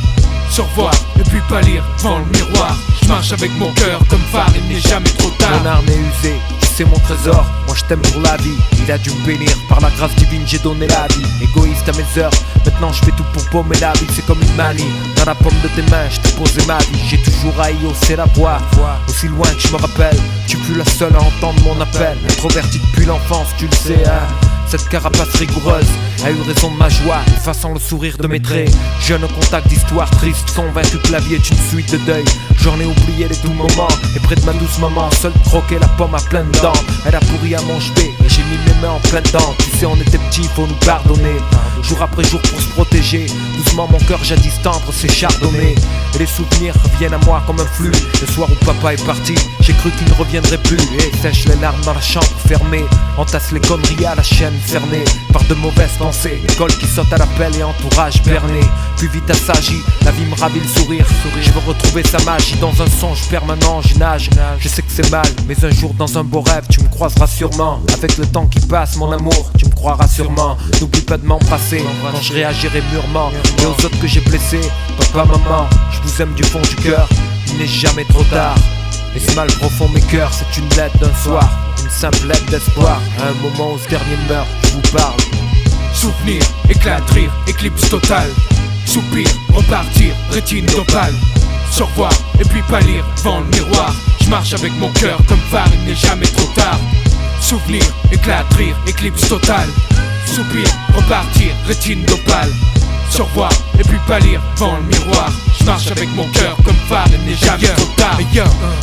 Se revoir et puis pâlir devant le miroir. Je marche avec mon cœur comme phare, il n'est jamais trop tard. Mon arme est usée, c'est mon trésor, moi je t'aime pour la vie. Il a dû me bénir, par la grâce divine j'ai donné la vie. Égoïste à mes heures, maintenant je fais tout pour paumer la vie. C'est comme une manie, dans la paume de tes mains je t'ai posé ma vie. J'ai toujours haï hausser la voix, aussi loin que je me rappelle. Tu fus la seule à entendre mon appel. Introverti depuis l'enfance, tu le sais hein. Cette carapace rigoureuse a eu raison de ma joie, effaçant le sourire de mes traits. Jeune au contact d'histoires tristes, convaincu que la vie est une suite de deuil. J'en ai oublié les doux moments, et près de ma douce maman, seul croquer la pomme à pleines dents. Elle a pourri à mon chevet, et j'ai mis mes mains en plein dedans. Tu sais on était petits, faut nous pardonner. Jour après jour pour se protéger, doucement mon cœur jadis tendre s'est chardonné. Et les souvenirs reviennent à moi comme un flux. Le soir où papa est parti, j'ai cru qu'il ne reviendrait plus. Et sèche les larmes dans la chambre fermée, entasse les conneries à la chaîne cernée par de mauvaises pensées. École qui saute à l'appel et entourage berné. Plus vite assagi, la vie me ravit le sourire. Je veux retrouver sa magie dans un songe permanent. Je nage, je sais que c'est mal, mais un jour dans un beau rêve tu me croiseras sûrement. Avec le temps qui passe mon amour, tu me croiras sûrement. N'oublie pas de m'embrasser quand je réagirai mûrement. Et aux autres que j'ai blessés, papa, maman, je vous aime du fond du cœur. Il n'est jamais trop tard. Et ce mal profond mes cœurs, c'est une lettre d'un soir, une simple lettre d'espoir. À un moment où ce dernier meurt, je vous parle. Souvenir, éclat de rire, éclipse totale. Soupir, repartir, rétine d'opale. Se revoir et puis pâlir devant le miroir. Je marche avec mon cœur comme phare, il n'est jamais trop tard. Souvenir, éclat de rire, éclipse totale. Soupir, repartir, rétine d'opale. Se revoir et puis pâlir devant le miroir. Je marche avec mon cœur comme phare, il n'est jamais trop tard.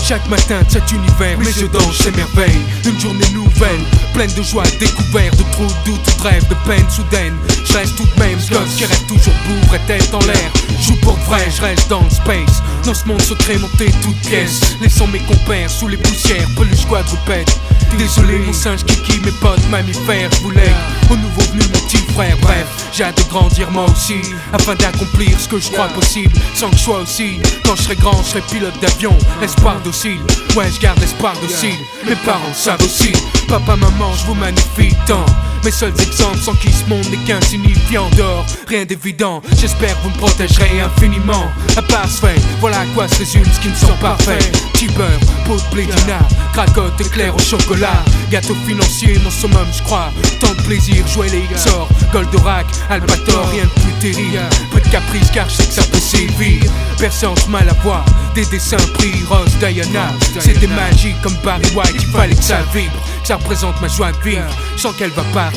Chaque matin de cet univers, mes yeux dansent, s'émerveillent. Une journée nouvelle, pleine de joie, découverte, de trop de doutes, de rêves, de peine soudaine. Je reste tout de même ce gosse qui rêve toujours bourre et tête en l'air. Je joue pour vrai, je reste dans le space. Dans ce monde secret monté toutes pièces, laissant mes compères sous les poussières, peluche quadrupède. Désolé mon singe kiki, mes potes mammifères, je vous lègue au nouveau venu mon petit frère. Bref, j'ai hâte de grandir moi aussi, afin d'accomplir ce que je crois possible, sans que je sois aussi. Quand je serai grand, je serai pilote d'avion, espoir docile. Ouais, je garde l'espoir docile, mes parents savent aussi. Papa, maman, je vous magnifie tant. Mes seuls exemples sans qui ce monde n'est qu'insignifiant. Dehors, rien d'évident, j'espère que vous me protégerez infiniment. À part ce fait, voilà à quoi se résume ce qui me semble parfait. Petit beurre, pot de blédina, cracotte éclair au chocolat. Gâteau financier, mon summum je crois. Tant de plaisir, jouer les XOR, Goldorak, Albator, rien de plus terrible. Peu de caprice car je sais que ça peut sévir. Personne entre mal à voir, des dessins pris, Rose, Diana. C'était magique comme Barry White, il fallait que ça vibre. Que ça représente ma joie de vivre, je sens qu'elle va partir.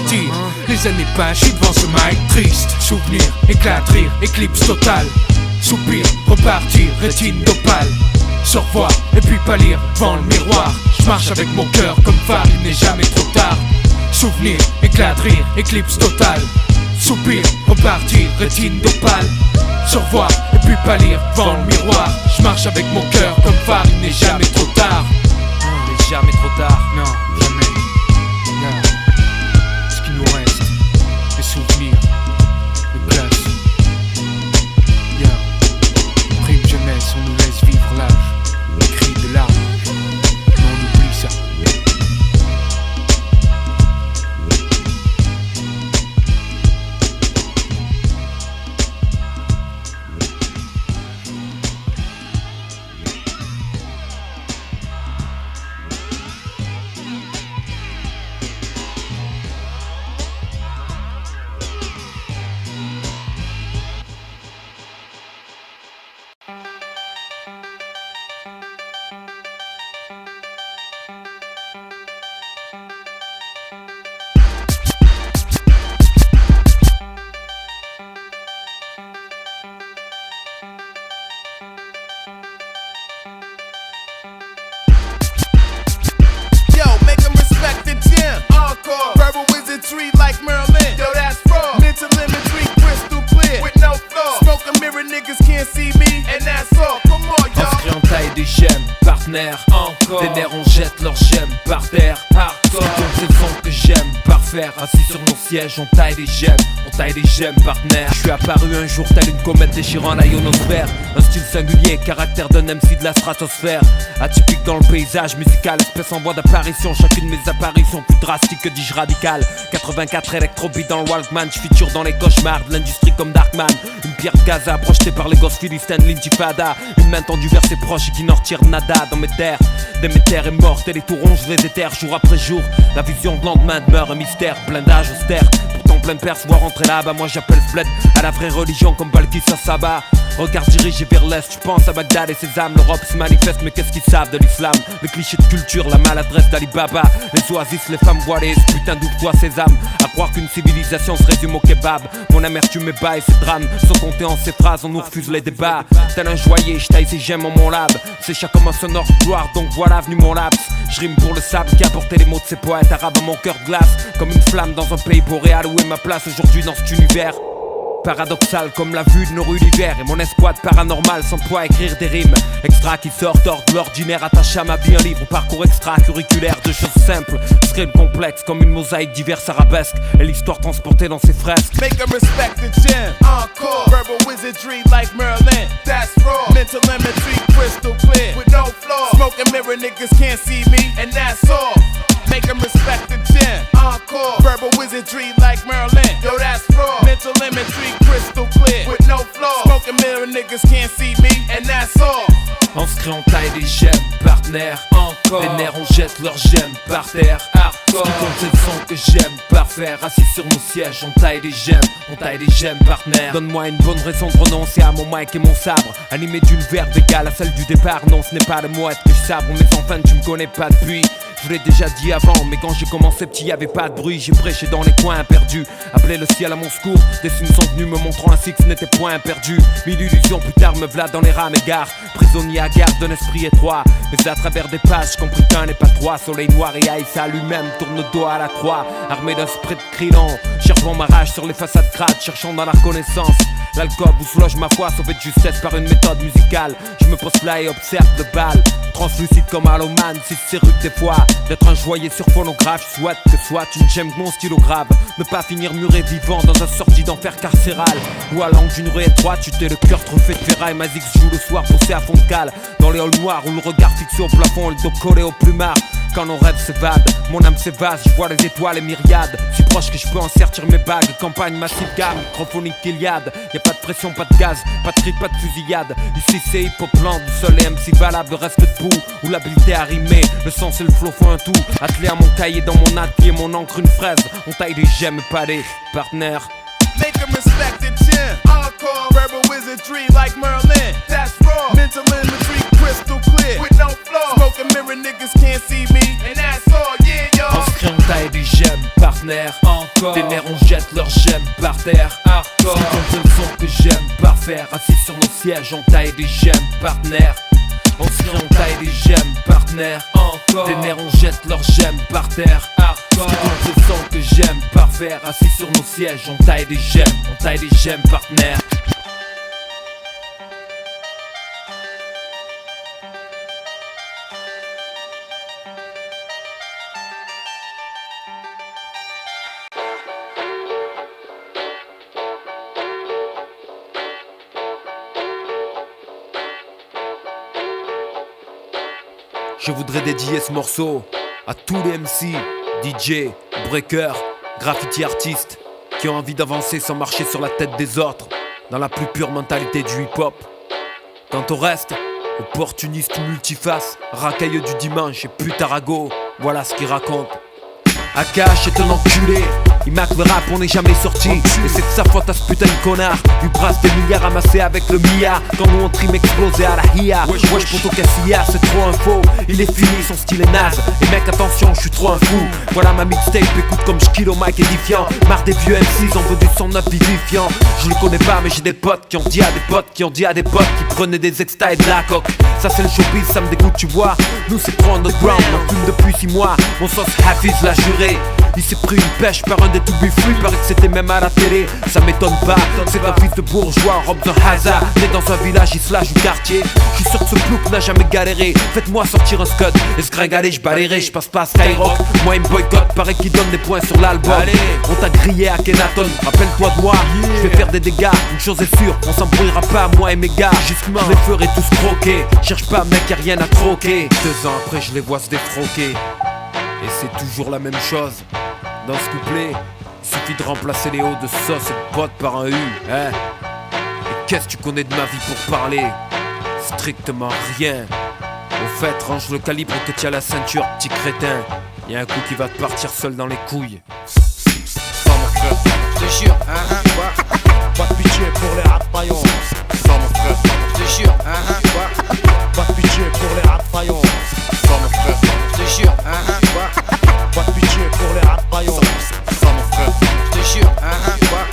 Les années passent, je suis devant ce mic triste. Souvenir, éclat de rire, éclipse totale. Soupir, repartir, rétine d'opale. Se revoir et puis pâlir devant le miroir. Je marche avec mon cœur comme phare, il n'est jamais trop tard. Souvenir, éclat de rire, éclipse totale. Soupir, repartir, rétine d'opale. Se revoir et puis pâlir devant le miroir. Je marche avec mon cœur comme phare, il n'est jamais trop tard. Il n'est jamais trop tard. Non, jamais. Ce qui nous reste, des souvenirs, des places. Prime jeunesse, on nous laisse vivre l'âge. Les cris de larmes, mais on oublie ça. Encore. Des nerfs on jette leurs gemmes par terre. Hardcore. C'est donc ces sons que j'aime parfaire. assis sur nos sièges, on taille des gemmes, partenaire. Je suis apparu un jour tel une comète déchirant la ionosphère. Un style singulier, caractère d'un MC de la stratosphère. Atypique dans le paysage musical, espèce en voie d'apparition. Chacune de mes apparitions plus drastique que dis-je radical. 84 électrobeats dans le Walkman, je feature dans les cauchemars de l'industrie comme Darkman. Une pierre de Gaza projetée par les gosses philistines, l'intifada. Une main tendue vers ses proches et qui n'en retire nada dans mes terres. Déméter est morte et les tours rongent les éthers jour après jour. La vision de lendemain demeure un mystère, blindage austère. Pourtant plein de pères se voient rentrer là-bas, moi j'appelle ce bled à la vraie religion comme Balkis à Saba. Regard dirigé vers l'est, je pense à Bagdad et ses âmes. L'Europe se manifeste, mais qu'est-ce qu'ils savent de l'islam? Les clichés de culture, la maladresse d'Ali Baba. Les oasis, les femmes voilées, ce putain d'ouvre-toi sésame. À croire qu'une civilisation se résume au kebab. Mon amertume est bas et ses drames sont comptés en ces phrases, on nous refuse les débats. Tel un joaillier, je taille ses gemmes en mon lab. C'est chaque comme un sonore gloire, donc voilà venu mon laps. Je rime pour le sable qui a porté les mots de ces poètes arabes à mon cœur de glace. Comme une flamme dans un pays boréal, où est ma place aujourd'hui dans cet univers paradoxal comme la vue de nos rues d'hiver. Et mon escouade paranormale s'emploie à écrire des rimes extra qui sortent hors de l'ordinaire. Attaché à ma vie un livre, parcours extra-curriculaire de choses simples, scripts complexes comme une mosaïque diverses arabesques. Et l'histoire transportée dans ses fresques. Make 'em respect the gym. Encore. Verbal wizardry like Merlin. That's raw. Mental imagery crystal clear. With no flaw. Smoke and mirror niggas can't see me. And that's all. Make 'em respect the gym. Encore. Verbal wizardry like Merlin. Yo, that's raw. Mental imagery crystal clear. With no flaw. Smoke and mirror niggas can't see me. And that's all. On se crée, on taille des gemmes, partenaire. Encore. Les nerfs, on jette leurs gemmes par terre. Hardcore. Ce qui compte, c'est le son que j'aime parfaire. Assis sur nos sièges, on taille des gemmes, partenaire. Donne-moi une bonne raison de renoncer à mon mic et mon sabre. Animé d'une verve égale à celle du départ. Non, ce n'est pas le mouette que je sabre. Mais enfin, tu me connais pas depuis. Je vous l'ai déjà dit avant, mais quand j'ai commencé petit, y'avait pas de bruit. J'ai prêché dans les coins perdus. Appelé le ciel à mon secours. Des signes sont venus me montrant ainsi que ce n'était point perdu. Mille illusions plus tard me v'là dans les rames égards. Prisonnier à garde d'un esprit étroit. Mais à travers des pages, j'ai compris qu'un n'est pas trois. Soleil noir et Aïssa lui-même tourne le dos à la croix. Armé d'un spray de crilon, cherchant ma rage sur les façades crades, cherchant dans la reconnaissance. L'alcool vous soulage ma foi, sauvé de justesse par une méthode musicale. Je me pose là et observe le bal. Translucide comme Haloman, si c'est rude des fois d'être un joaillier sur phonographe. Je souhaite que soit une gemme mon stylographe. Ne pas finir muré vivant dans un sorti d'enfer carcéral. Ou à l'angle d'une rue étroite, tu t'es le cœur trop fait de ferraille. Ma zig joue le soir, poussé à fond de cale. Dans les halls noirs où le regard fixé au plafond, le dos collé au plumard. Quand nos rêves s'évadent, mon âme s'évase, je vois les étoiles et myriades. Si proche que je peux en sertir mes bagues. Campagne massive, gamme, microphonique Iliade. Y'a pas de pression, pas de gaz, pas de cri, pas de fusillade. Ici c'est hip-hop lent, seul et MC valable, reste debout. Où l'habileté a rimé, le sens et le flow font un tout. Attelé à mon cahier, dans mon atelier, mon encre une fraise. On taille des gemmes et pas des partenaires. Make 'em respect the gym. Encore. Verbal wizardry like Merlin. That's raw. Mental imagery crystal clear. With no flaw. Smoke and mirror niggas can't see me. And that's all, yeah, yo. On se crée, on taille des gemmes, partenaire. Encore. Des nerfs, on jette leurs gemmes par terre. Hardcore. Ce qui compte, c'est le son que j'aime parfaire. Assis sur nos sièges, on taille des gemmes, partenaire. On se crée, on taille des gemmes, partenaire. Encore. Des nerfs, on jette leurs gemmes par terre. Hardcore. Ce qui compte, c'est le son que j'aime parfaire. Assis sur nos sièges, on taille des gemmes, partenaire. Je voudrais dédier ce morceau à tous les MC, DJ, breakers, graffiti artistes qui ont envie d'avancer sans marcher sur la tête des autres, dans la plus pure mentalité du hip-hop. Quant au reste, opportuniste multiface, racailleux du dimanche et putarago, voilà ce qu'il raconte. Akash est un enculé, il maque le rap, on n'est jamais sorti. Et c'est de sa faute à ce putain de connard. Du brasse des milliards ramassés avec le Mia. Quand nous on trime explosé à la Hia. Wesh poto Cassia, c'est trop un faux. Il est fini, son style est naze. Et mec attention, je suis trop un fou. Voilà ma mixtape, écoute comme je kill au mic édifiant. Marre des vieux MCs, on veut du son neuf vivifiant. Je le connais pas mais j'ai des potes qui ont dit à des potes qui ont dit à des potes qui prenaient des extas et de la coque. Ça c'est le showbiz, ça me dégoûte tu vois. Nous c'est trop underground, on fume depuis 6 mois. Mon sauce Hafiz l'a juré. Il s'est pris une pêche par un des to be free. Paraît que c'était même à la télé, ça m'étonne pas. C'est un fils de bourgeois en robe de hasard, né dans un village islage du quartier. Je suis sûr que ce plouc n'a jamais galéré. Faites-moi sortir un scud et se gringaler, je balayerai. Je passe pas à Skyrock, moi il me boycotte. Paraît qu'il donne des points sur l'album. On t'a grillé à Kenaton, rappelle-toi de moi. Je vais faire des dégâts, une chose est sûre, on s'embrouillera pas moi et mes gars. Justement, je les ferai tous croquer. Cherche pas mec, y'a rien à troquer. 2 ans après je les vois se défroquer. Et c'est toujours la même chose. Dans ce couplet, il suffit de remplacer les hauts de sauce et de potes par un U, hein. Et qu'est-ce que tu connais de ma vie pour parler? Strictement rien. Au fait, range le calibre que tiens la ceinture, petit crétin. Y'a un coup qui va te partir seul dans les couilles. Ça mon frère, Je te jure, quoi. pas de pitié pour les rapaillons. Ça mon frère, Je te jure, quoi. pas de pitié pour les rapaillons. Ça mon frère, Je te jure, quoi. pas de pitié pour les rapaillons. Ça mon frère, Je te jure, quoi.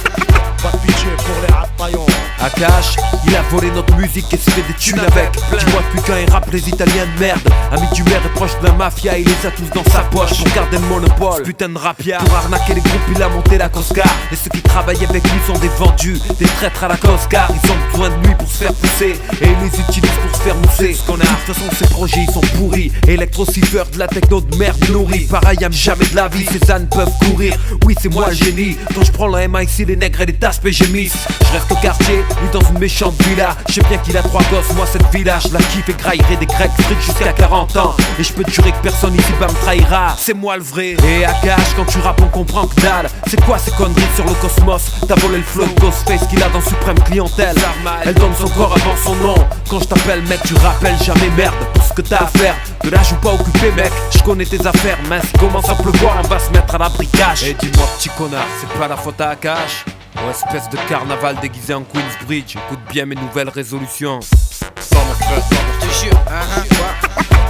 pas de pitié pour les rapaillons. Akash, il a volé notre musique et se fait des thunes avec. Dis-moi depuis quand il rappe les Italiens de merde. Ami du maire et proche de la mafia, il les a tous dans sa poche pour garder le monopole. Putain de rapia, pour arnaquer les groupes il a monté la Cosca. Et ceux qui travaillent avec lui sont des vendus, des traîtres à la Coscar. Ils ont besoin de lui pour se faire pousser et ils les utilisent pour se faire mousser. Ce qu'on a, de toute façon ces projets ils sont pourris. Électro-cipher, de la techno de merde nourrie. Pareil aime jamais de la vie, ces ânes peuvent courir. Oui c'est moi le génie, quand je prends la MIC les nègres et les tasses gémissent. Je reste au quartier, lui dans une méchante villa. Je sais bien qu'il a 3 gosses, moi cette villa je la kiffe et graillerai des grecs fric jusqu'à 40 ans. Et je peux te jurer que personne ici bas me trahira. C'est moi le vrai. Et Akash, quand tu rappes on comprend que dalle. C'est quoi ces conneries sur le cosmos? T'as volé le flow de Ghostface qu'il a dans Suprême Clientèle. Elle donne son corps avant son nom. Quand je t'appelle mec tu rappelles jamais merde. Pour ce que t'as à faire, de là je suis pas occupé mec. Je connais tes affaires, mince il commence à pleuvoir, on va se mettre à l'abri cash. Et dis-moi petit connard, c'est pas la faute à Akash? Oh espèce de carnaval déguisé en Queensbridge, écoute bien mes nouvelles résolutions. Ça mon frère, Je te jure, quoi.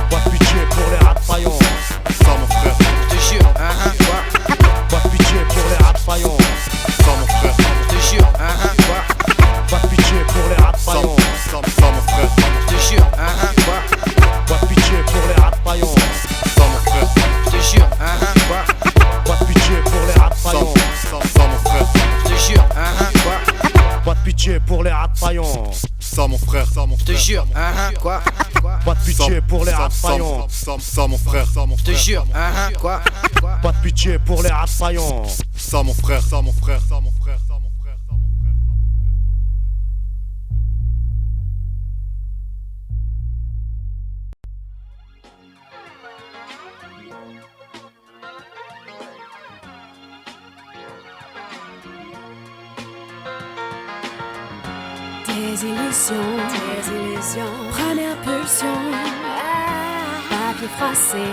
pas de pitié pour les rapaillons. Ça mon frère, Je te jure, quoi. pas de pitié pour les rapaillons. Ça mon frère, Je te jure, quoi. pas de pitié pour les rapaillons. Ça mon frère, Je te jure, quoi. pas de pitié pour les rapaillons. Ça mon frère, Je te jure, quoi. pas de pitié pour les rapaillons. Ça mon frère, Je te jure, quoi. pas de pitié pour les rapaillons. Ça mon frère, ça mon Je te frère. jure, quoi. Pas de pitié pour les rapaillons. Ça mon frère, ça mon Je te frère. jure, quoi. Pas de pitié pour les rapaillons. Ça mon frère, ça mon frère, ça mon frère, ça mon frère, ça mon frère. Des illusions, première pulsion, papier froissé,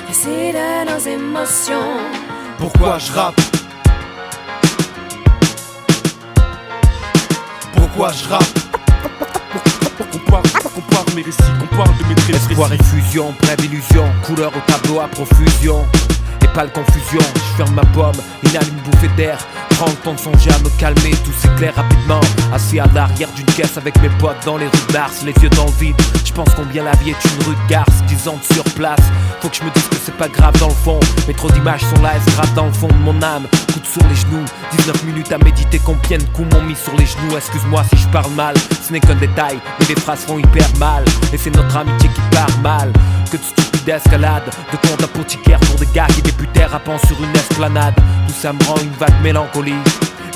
récit de nos émotions. Pourquoi je rappe? Pourquoi je rappe? Compare mes récits, compare de mes traits. Espoir et fusion, brève illusion, couleur au tableau à profusion. Et pas de confusion, je ferme ma pomme, inhale une bouffée d'air. Prends le temps de songer à me calmer, tout s'éclaire rapidement. Assis à l'arrière d'une caisse avec mes potes dans les rues de Mars, les yeux dans le vide. Je pense combien la vie est une rue de garce, 10 ans sur place. Faut que je me dise que c'est pas grave dans le fond. Mais trop d'images sont là, elles se gravent dans le fond de mon âme. Coude sur les genoux, 19 minutes à méditer. Combien de coups m'ont mis sur les genoux? Excuse-moi si je parle mal, ce n'est qu'un détail, mais les phrases font hyper mal. Et c'est notre amitié qui part mal. Que de stupide escalade, de compte apothicaire pour des gars qui débutaient rappant sur une esplanade. Tout ça me rend une vague mélancolie.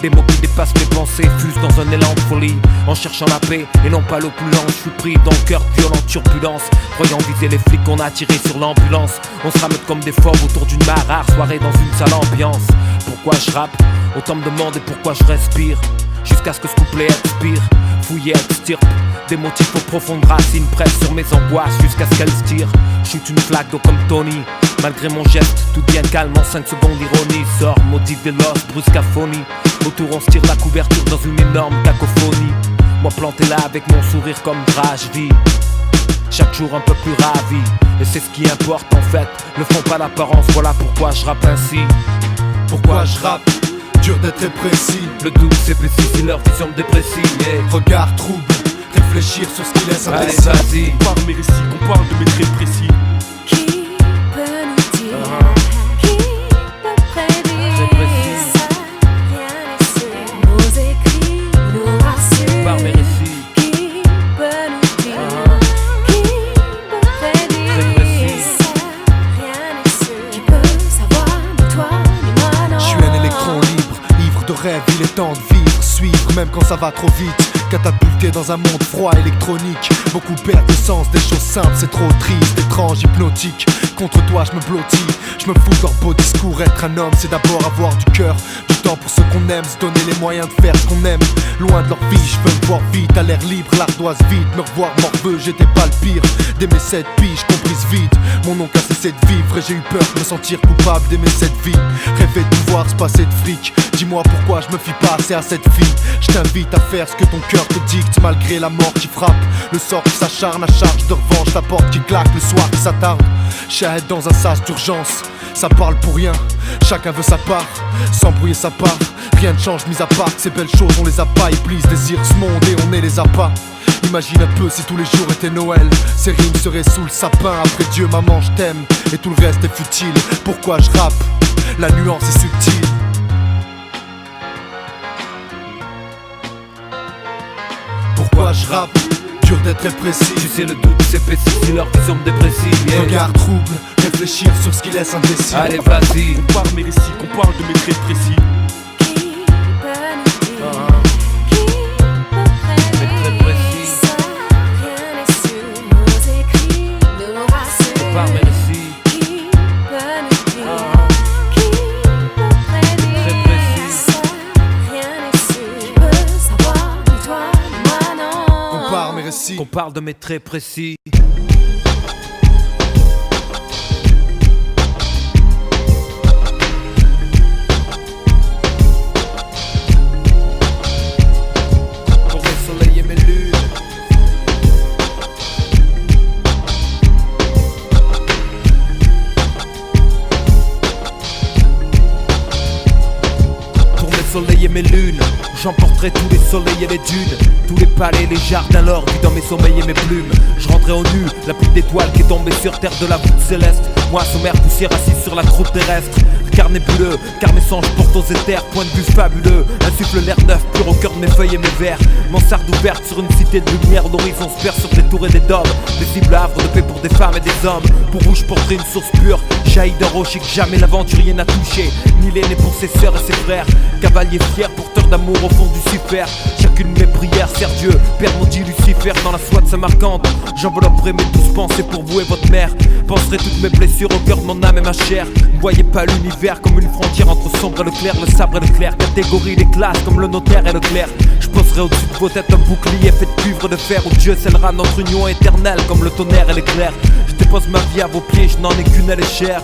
Des mots qui dépassent mes pensées fusent dans un élan de folie. En cherchant la paix et non pas l'opulence, je suis pris dans le cœur de violente turbulence. Croyant viser les flics qu'on a tirés sur l'ambulance. On se ramène comme des fauves autour d'une marare, soirée dans une sale ambiance. Pourquoi je rappe? Autant me demander pourquoi je respire. Jusqu'à ce que ce couplet expire, fouillé extirpe. Des motifs aux profondes racines pressent sur mes angoisses jusqu'à ce qu'elles se tirent. Chute une flaque d'eau comme Tony. Malgré mon geste, tout bien calme en 5 secondes d'ironie. Sort, maudit véloce, brusque aphonie. Autour on se tire la couverture dans une énorme cacophonie. Moi planté là avec mon sourire comme drap, je vis chaque jour un peu plus ravi. Et c'est ce qui importe en fait, ne font pas l'apparence, voilà pourquoi je rappe ainsi. Pourquoi je rappe? Dur d'être précis. Le doute s'épaissit si leur vision me déprécie. Regard trouble, réfléchir sur ce qui laisse Allez indécis. vas-y. Compare mes récits, compare de mes traits précis. Qui peut nous dire, qui peut suivre même quand ça va trop vite. Catapulté dans un monde froid électronique. Beaucoup perdent de sens, des choses simples, c'est trop triste, étrange, hypnotique. Contre toi je me blottis, je me fous de leur beau discours. Être un homme c'est d'abord avoir du cœur, du temps pour ceux qu'on aime, se donner les moyens de faire ce qu'on aime. Loin de leur vie, je veux me voir vite, à l'air libre, l'ardoise vide. Me revoir morveux, j'étais pas le pire. Dès mes 7 piges, comprise vite. Mon oncle a cessé de vivre et j'ai eu peur de me sentir coupable d'aimer cette vie. Rêver de pouvoir se passer de fric. Dis-moi pourquoi je me fie pas assez à cette fille. Je t'invite à faire ce que ton cœur te dicte, malgré la mort qui frappe. Le sort qui s'acharne à charge de revanche, la porte qui claque le soir qui s'attarde. Shahid dans un sas d'urgence, ça parle pour rien. Chacun veut sa part, sans brouiller sa part. Rien ne change mis à part que ces belles choses on les a pas. Iblis désire ce monde et on ne les a pas. Imagine un peu si tous les jours étaient Noël. Ces rimes seraient sous le sapin. Après Dieu, maman, je t'aime. Et tout le reste est futile. Pourquoi je rappe? La nuance est subtile. Pourquoi je rappe? Dur d'être très précis. Tu sais le doute s'épaissit si leur vision me déprécie. Regard trouble, réfléchir sur ce qui laisse indécis. Allez vas-y. On parle mes récits, qu'on parle de mes traits précis. Qui peut nous dire, qui peut prédire ça? Rien n'est sûr, nos écrits nous rassurent. Par mes récits. Qui peut nous dire, qui peut prédire ça? Rien n'est sûr, qui peut savoir, ni toi, ni moi non. Compare mes récits. Qu'on parle de mes traits précis. Pour mes soleils et mes lunes. Pour mes soleils et mes lunes, j'emporterai tous les soleils et les dunes, tous les palais, les jardins, l'or vu dans mes sommeils et mes plumes. Je rendrai au nu la pluie d'étoiles qui est tombée sur terre de la voûte céleste. Moi, sommaire, poussière assise sur la croûte terrestre. Car nébuleux, car mes songes portent aux éthers. Point de vue fabuleux, insuffle l'air neuf pur au cœur de mes feuilles et mes vers. Mansarde ouverte sur une cité de lumière, l'horizon se perd sur des tours et des dômes. Des cibles havres de paix pour des femmes et des hommes. Pour vous, je porterai une source pure, jaillie d'un rocher que jamais l'aventurier n'a touché. Ni l'aîné pour ses sœurs et ses frères. Cavalier fier, porteur d'amour au fond du super. Chacune de mes prières sert Dieu, Père maudit Lucifer. Dans la soie de sa marquante, j'envelopperai mes douces pensées pour vous et votre mère. Penserai toutes mes blessures au cœur de mon âme et ma chair. Ne voyez pas l'univers comme une frontière entre sombre et le clair, le sabre et le clair. Catégorie des classes comme le notaire et le clerc. Je poserai au-dessus de vos têtes un bouclier fait de cuivre de fer, où Dieu scellera notre union éternelle comme le tonnerre et l'éclair. Je dépose ma vie à vos pieds, je n'en ai qu'une, elle est chère.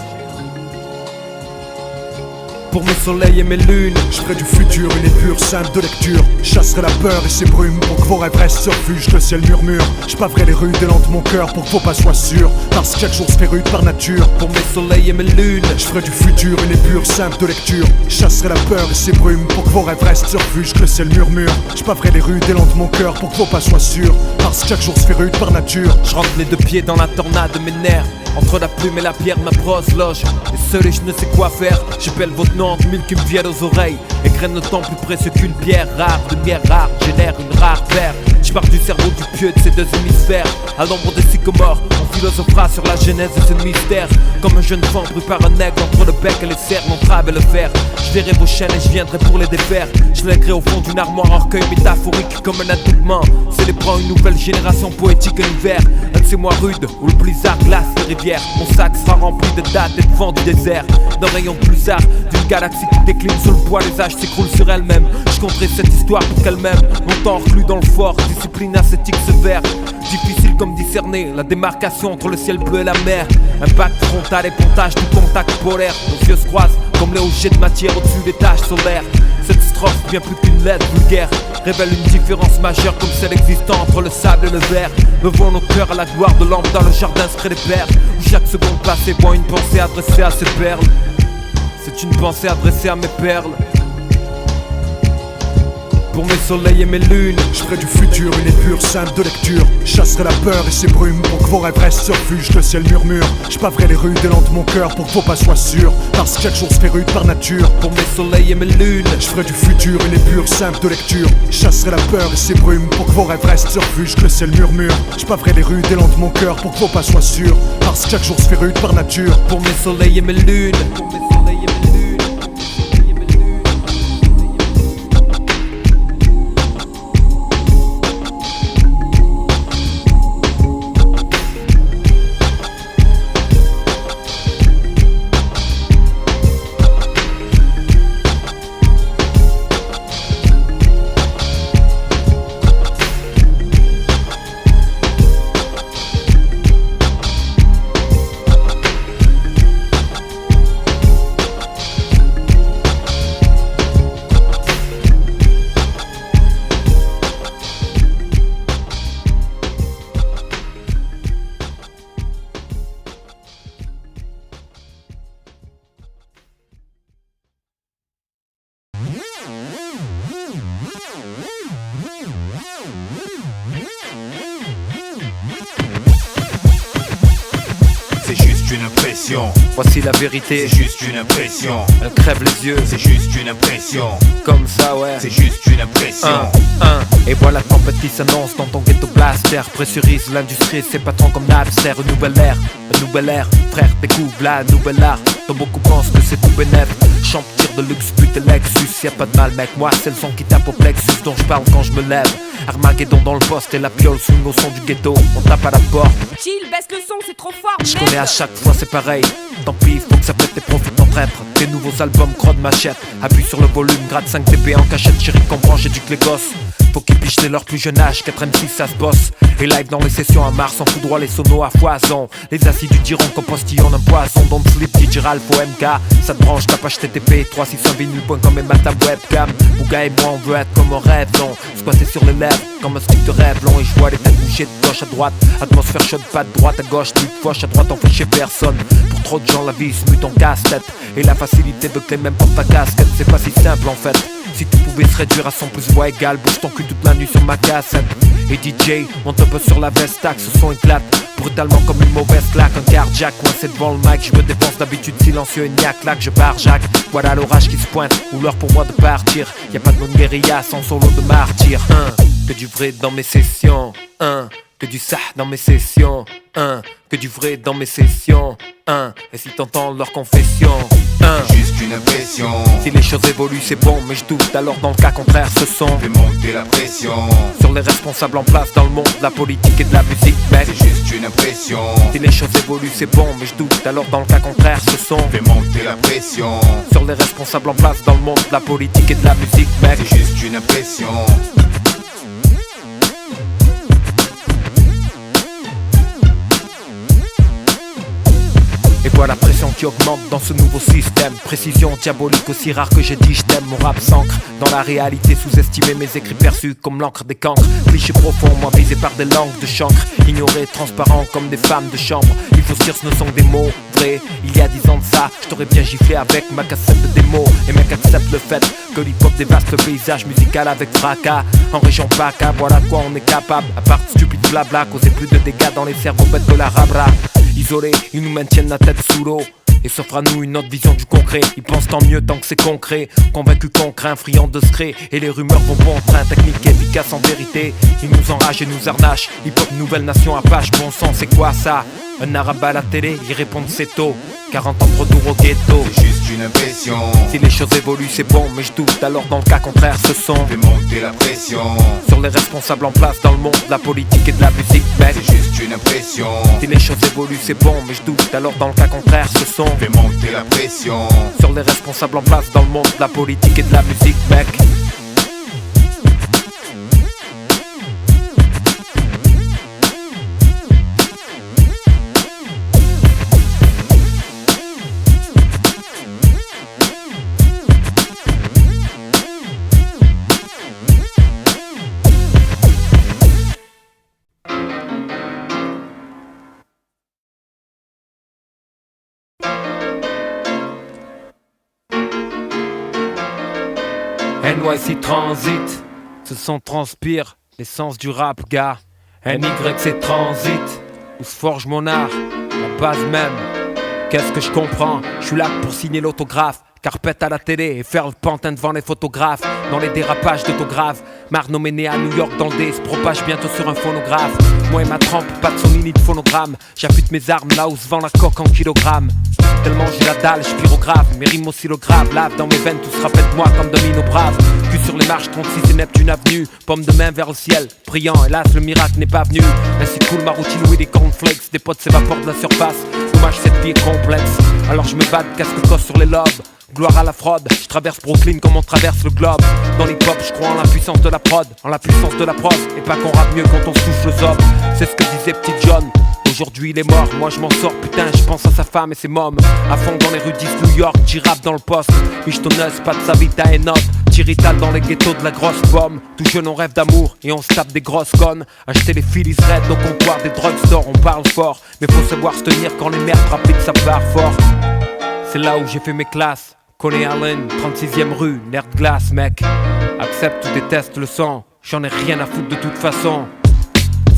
Pour mes soleils et mes lunes, Je ferai du futur une épure simple de lecture. Je chasserai la peur et ses brumes pour que vos rêves restent sur refuge. Le ciel murmure. Je paverai les rues d'élan de mon cœur pour que vos pas soient sûrs. Parce que chaque jour se fait rude par nature. pour mes soleils et mes lunes. Je ferai du futur une épure simple de lecture. Je chasserai la peur et ses brumes pour que vos rêves restent sur refuge. Que le ciel murmure. Je paverai les rues d'élan de mon cœur pour que vos pas soient sûrs. Parce que chaque jour se fait rude par nature. Je rentre les deux pieds dans la tornade de mes nerfs. Entre la plume et la pierre, ma prose loge. Et seul et je ne sais quoi faire. J'appelle votre nom entre mille qui me viennent aux oreilles. Et graine le temps plus précieux qu'une pierre rare. De guerre rare, génère une rare paire. Je pars du cerveau du pieux de ces deux hémisphères. À l'ombre des sycomores, on philosophera sur la genèse de ce mystère. Comme un jeune vent pris par un aigle entre le bec et les cernes, l'entrave et le fer. Je verrai vos chaînes et je viendrai pour les défaire. Je lèguerai au fond d'une armoire un recueil métaphorique comme un adoubement. Célébrant une nouvelle génération poétique en hiver. Un de ces mois rudes où le blizzard glace les rivières. Mon sac sera rempli de dates et de vent du désert. D'un rayon de blizzard, d'une galaxie qui décline sous le poids, les âges s'écroulent sur elle-même. Je conterai cette histoire pour qu'elle m'aime. Longtemps reclus dans le fort, discipline ascétique sévère. Difficile comme discerner la démarcation entre le ciel bleu et la mer. Impact frontal et pontage du contact polaire. Nos yeux se croisent comme les hauts jets de matière au-dessus des taches solaires. Cette strophe, bien plus qu'une lettre vulgaire, révèle une différence majeure comme celle existant entre le sable et le verre. Levons nos cœurs à la gloire de l'ambre dans le jardin secret des pères, où chaque seconde passée voit une pensée adressée à ses perles. C'est une pensée adressée à mes perles. Pour mes soleils et mes lunes, Je ferai du futur une épure simple de lecture. Je chasserai la peur et ses brumes pour que vos rêves restent sur refuge. Que le ciel murmure. Je paverai les rues d'élan de mon cœur pour que vos pas soient sûrs. Parce que chaque jour se fait rude par nature. pour mes soleils et mes lunes. Je ferai du futur une épure simple de lecture. Je chasserai la peur et ses brumes pour que vos rêves restent sur refuge. Que le ciel murmure. Je paverai les rues d'élan de mon cœur pour que vos pas soient sûrs. Parce que chaque jour se fait rude par nature. Pour mes soleils et mes lunes. Pour mes soleils et mes lunes. juste une impression. Voici la vérité, c'est juste une impression. Elle crève les yeux, c'est juste une impression. Comme ça ouais, c'est juste une impression. Et voilà la tempête qui s'annonce dans ton ghetto blaster. Pressurise l'industrie, ses patrons comme Napster. Une nouvelle ère, frère découvre la nouvelle art. Dont beaucoup pensent que c'est tout bénef. Champ tire de luxe, pute et Lexus. Y'a pas de mal mec, moi c'est le son qui tape au plexus dont je parle quand je me lève. Armageddon dans le poste et la piole swing au son du ghetto. On tape à la porte. Chill, baisse le son, c'est trop fort. Je connais à chaque fois c'est pareil. Tant pis, faut que ça pète tes profits d'en traître. Tes nouveaux albums, crode machette. Appuie sur le volume, gratte 5 dB en cachette. Chérie qu'on branche, éduque les gosses. Faut qu'ils pichent dès leur plus jeune âge, 4 M6 ça se bosse. Et live dans les sessions à Mars, on fout droit les sonos à foison. Les assidus diront qu'on postillonne un poison. Don't sleep, DJ Ralph au MK. Ça te branche, tape HTTP 361vinyle.com et mate ta webcam. Bouga et moi on veut être comme un rêve, non. Squatter sur les lèvres, comme un stick de rêve long. Et je vois les têtes bouger de gauche à droite. Atmosphère chaude, pas de droite à gauche. Truc fauche à droite, on fait chez personne. Pour trop de gens la vie se mute en casse-tête. Et la facilité veut que les mêmes portent ta casquette. C'est pas si simple en fait. Si tu pouvais se réduire à 100 plus voix égale, bouge ton cul toute la nuit sur ma cassette. Et DJ, monte un peu sur la vestac, ce son éclate brutalement comme une mauvaise claque. Un cardiaque, coincé devant le mic, je me dépense d'habitude silencieux et niaque là que je barjaque. Voilà l'orage qui se pointe, ou l'heure pour moi de partir. Y'a pas de bonne guérilla sans solo de martyr. Que du vrai dans mes sessions, que du ça dans mes sessions, que du vrai dans mes sessions, et si t'entends leur confession, juste une impression. Si les choses évoluent c'est bon, mais je doute, alors dans le cas contraire ce son fait monter la pression sur les responsables en place dans le monde de la politique et de la musique, mec. C'est juste une impression. Si les choses évoluent c'est bon, mais je doute, alors dans le cas contraire ce son fait monter la pression sur les responsables en place dans le monde de la politique et de la musique, mec. C'est juste une impression. Et voilà la pression qui augmente dans ce nouveau système. Précision diabolique aussi rare que j'ai dit je t'aime. Mon rap s'ancre dans la réalité, sous-estimé mes écrits perçus comme l'encre des cancres. Cliché profond, moi visé par des langues de chancre. Ignoré, transparent comme des femmes de chambre. Il faut se dire ce ne sont que des mots vrais. Il y a 10 ans de ça, je t'aurais bien giflé avec ma cassette de démo. Et mec accepte le fait que l'hip-hop dévaste le paysage musical avec fracas. En région PACA, voilà de quoi on est capable. À part de stupide blabla, causer plus de dégâts dans les cerveaux bêtes que la rabra. Isolés, ils nous maintiennent la tête sous l'eau et s'offrent à nous une autre vision du concret. Ils pensent tant mieux tant que c'est concret. Convaincus qu'on craint, friands de secret. Et les rumeurs vont bon train, technique efficace en vérité. Ils nous enragent et nous arnachent. Hip-hop nouvelle nation Apache, bon sang c'est quoi ça? Un arabe à la télé, ils répondent c'est tôt. 40 ans de retour au ghetto. C'est juste une impression. Si les choses évoluent c'est bon, mais je doute, alors dans le cas contraire ce son fait monter la pression sur les responsables en place dans le monde de la politique et de la musique, mec. C'est juste une impression. Si les choses évoluent c'est bon, mais je doute, alors dans le cas contraire ce son fait monter la pression sur les responsables en place dans le monde de la politique et de la musique, mec. NYC Transit, ce son transpire l'essence du rap, gars. NY c'est transit, où se forge mon art, la base même. Qu'est-ce que je comprends? Je suis là pour signer l'autographe. Carpette à la télé et faire le pantin devant les photographes. Dans les dérapages d'autographes. Marno né à New York dans le D se propage bientôt sur un phonographe. Moi et ma trempe, pas de son ni de phonogramme. J'affûte mes armes là où se vend la coque en kilogrammes. Tellement j'ai la dalle, je pyrographe. Mes rimes oscillographes, lave dans mes veines, tous se rappellent de moi comme domino brave. Cul sur les marches, 36 et Neptune avenue. Pomme de main vers le ciel, brillant, hélas le miracle n'est pas venu. Ainsi coule ma routine, oui des cornflakes. Des potes s'évaporent de la surface, dommage cette vie est complexe. Alors je me bats de casque cosse sur les lobes. Gloire à la fraude, je traverse Brooklyn comme on traverse le globe. Dans l'hip-hop, je crois en la puissance de la prod, en la puissance de la prod. Et pas qu'on rappe mieux quand on souffle le zob. C'est ce que disait Petit John. Aujourd'hui il est mort, moi je m'en sors, putain je pense à sa femme et ses mômes. À fond dans les rues d'East New York, J-rap dans le poste. Michetonneuse, pas de sa vita et note. Tirital dans les ghettos de la grosse bombe. Tout jeune on rêve d'amour et on se tape des grosses connes. Acheter les Phillies Red au comptoir des drugstores, on parle fort. Mais faut savoir se tenir quand les merdes rapides ça part fort. C'est là où j'ai fait mes classes. Coney Island, 36e rue, nerf de glace mec. Accepte ou déteste le sang, j'en ai rien à foutre de toute façon.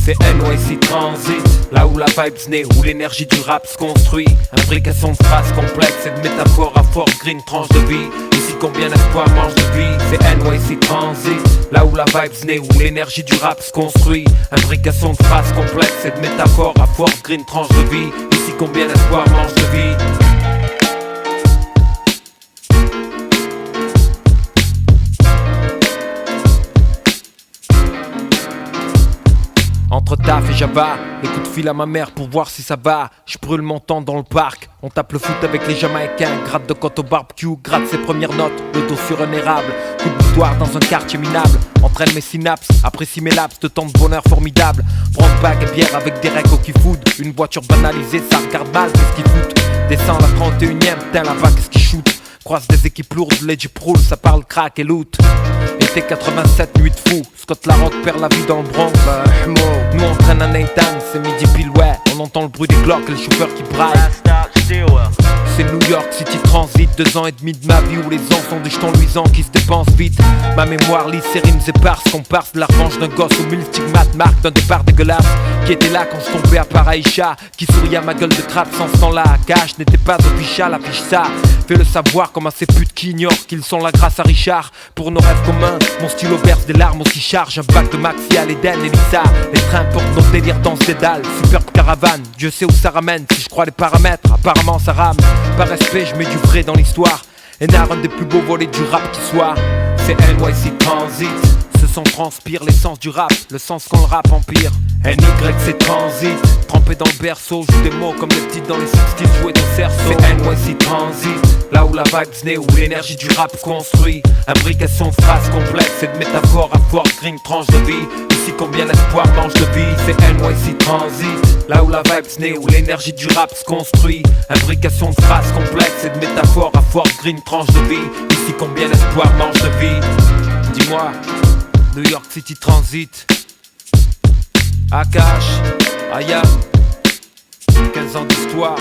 C'est NYC Transit, là où la vibe naît, où l'énergie du rap se construit. Imbrication de phrases complexes et de métaphores à Fort Green, tranche de vie. Ici combien d'espoir mange de vie. C'est NYC Transit, là où la vibe naît, où l'énergie du rap se construit. Imbrication de phrases complexes et de métaphores à Fort Green, tranche de vie. Ici combien d'espoir mange de vie. Entre taf et Java, les coups de fil à ma mère pour voir si ça va. Je brûle mon temps dans le parc. On tape le foot avec les Jamaïcains. Gratte de côte au barbecue, gratte ses premières notes. Le dos sur un érable, coup de boutoir dans un quartier minable. Entraîne mes synapses, apprécie mes laps de temps de bonheur formidable. Prendre bague et bière avec des recs au kifood. Une voiture banalisée, ça regarde mal, qu'est-ce qu'ils foutent. Descend la 31ème, putain là-bas, qu'est-ce qu'ils shoot. Croise des équipes lourdes, les Jeep roulent, ça parle crack et loot. Été 87, nuit de fou. Scott Larocque perd la vie dans le Bronx. Nous on traîne à Nathan, c'est midi pile ouais. On entend le bruit des glocks et le chauffeur qui braille. C'est New York City Transit, 2 ans et demi de ma vie où les ans sont des jetons luisants qui se dépensent vite. Ma mémoire lit ses rimes éparses, comparse de la revanche d'un gosse aux 1000 stigmates, marque d'un départ dégueulasse. Qui était là quand je tombais à Paraïcha, qui souriait à ma gueule de crabe sans ce temps-là. Cash n'était pas official, affiche ça. Fais-le savoir comme à ces putes qui ignorent qu'ils sont là grâce à Richard. Pour nos rêves communs, mon stylo berce des larmes aussi charge. Un bac de Maxi à l'Éden et Lisa. Les trains portent nos délires dans ce dédale. Superbe caravane, Dieu sait où ça ramène. Si je crois les paramètres, apparemment ça rame. Par respect, je mets du vrai dans l'histoire. Énard, un des plus beaux volets du rap qui soit. C'est NYC Transit. Ce son transpire l'essence du rap, le sens quand le rap empire. NY c'est Transit, trempé dans le berceau, joue des mots comme les petites dans les 60s joués au cerceau. C'est NYC Transit, là où la vibe naît, où l'énergie du rap construit. Imbrication de phrases complexes et de métaphores à Fort Green, tranche de vie. Ici combien d'espoir mange de vie. C'est NYC Transit, là où la vibe naît, où l'énergie du rap se construit. Imbrication de phrases complexes et de métaphores à Fort Green, tranche de vie. Ici combien d'espoir mange de vie. Dis-moi, New York City Transit, Akash, Ayam, 15 ans d'histoire.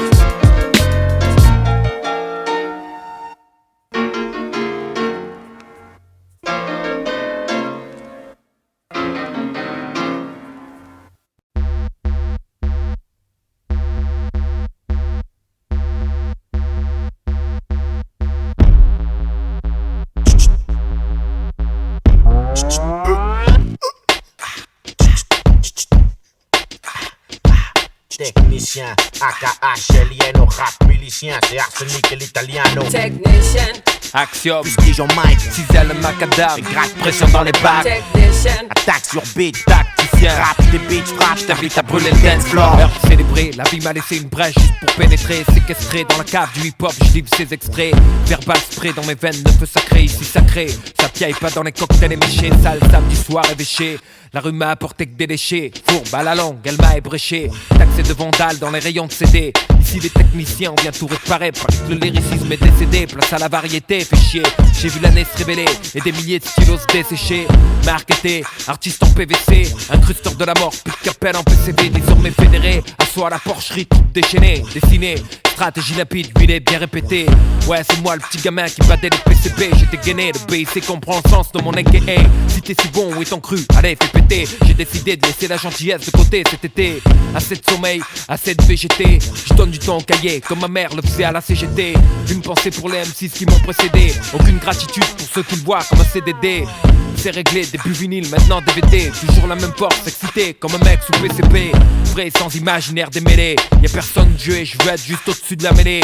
Technicien, AKH, alieno, rap milicien, c'est arsenic et l'italiano. Technician, Axiom, Pigeon Mike, Cizel le macadam, gratte pression dans les bacs. technician, Attaque sur beat, tacticien, rap des beats, frappe, je t'invite à brûler le dance floor. Heure de célébrer, la vie m'a laissé une brèche juste pour pénétrer. Séquestré dans la cave du hip-hop, je livre ses extraits. Verbal spray dans mes veines, ne peut sacré, ici sacré. Ça piaille pas dans les cocktails éméchés, sale samedi soir évêché. La rue m'a apporté que des déchets, fourbe à la longue, elle m'a ébréché. Taxé de vandales dans les rayons de CD. Ici les techniciens, on vient tout réparer. Parce que le lyricisme est décédé, place à la variété, fait chier. J'ai vu l'année se révéler et des milliers de stylos desséchés. Marketé, artiste en PVC, incrusteur de la mort, pique capelle en PCB. Désormais fédéré, assois à la porcherie, tout déchaîné, dessiné. Stratégie rapide, huilée, bien répétée. Ouais, c'est moi le petit gamin qui battait les PCB. J'étais gainé, le BIC comprend le sens de mon AKA. Si t'es si bon, où est ton cru? Allez, fais péter. J'ai décidé de laisser la gentillesse de côté cet été. Assez de sommeil, assez de VGT. Je donne du temps au cahier, comme ma mère le faisait à la CGT. Une pensée pour les M6 qui m'ont précédé. Aucune gratitude pour ceux qui me voient comme un CDD. C'est réglé, début vinyle, maintenant DVD. Toujours la même force, excité, comme un mec sous PCP. Vrai, sans imaginaire démêlé. Y'a personne de jeu et je veux être juste au-dessus de la mêlée.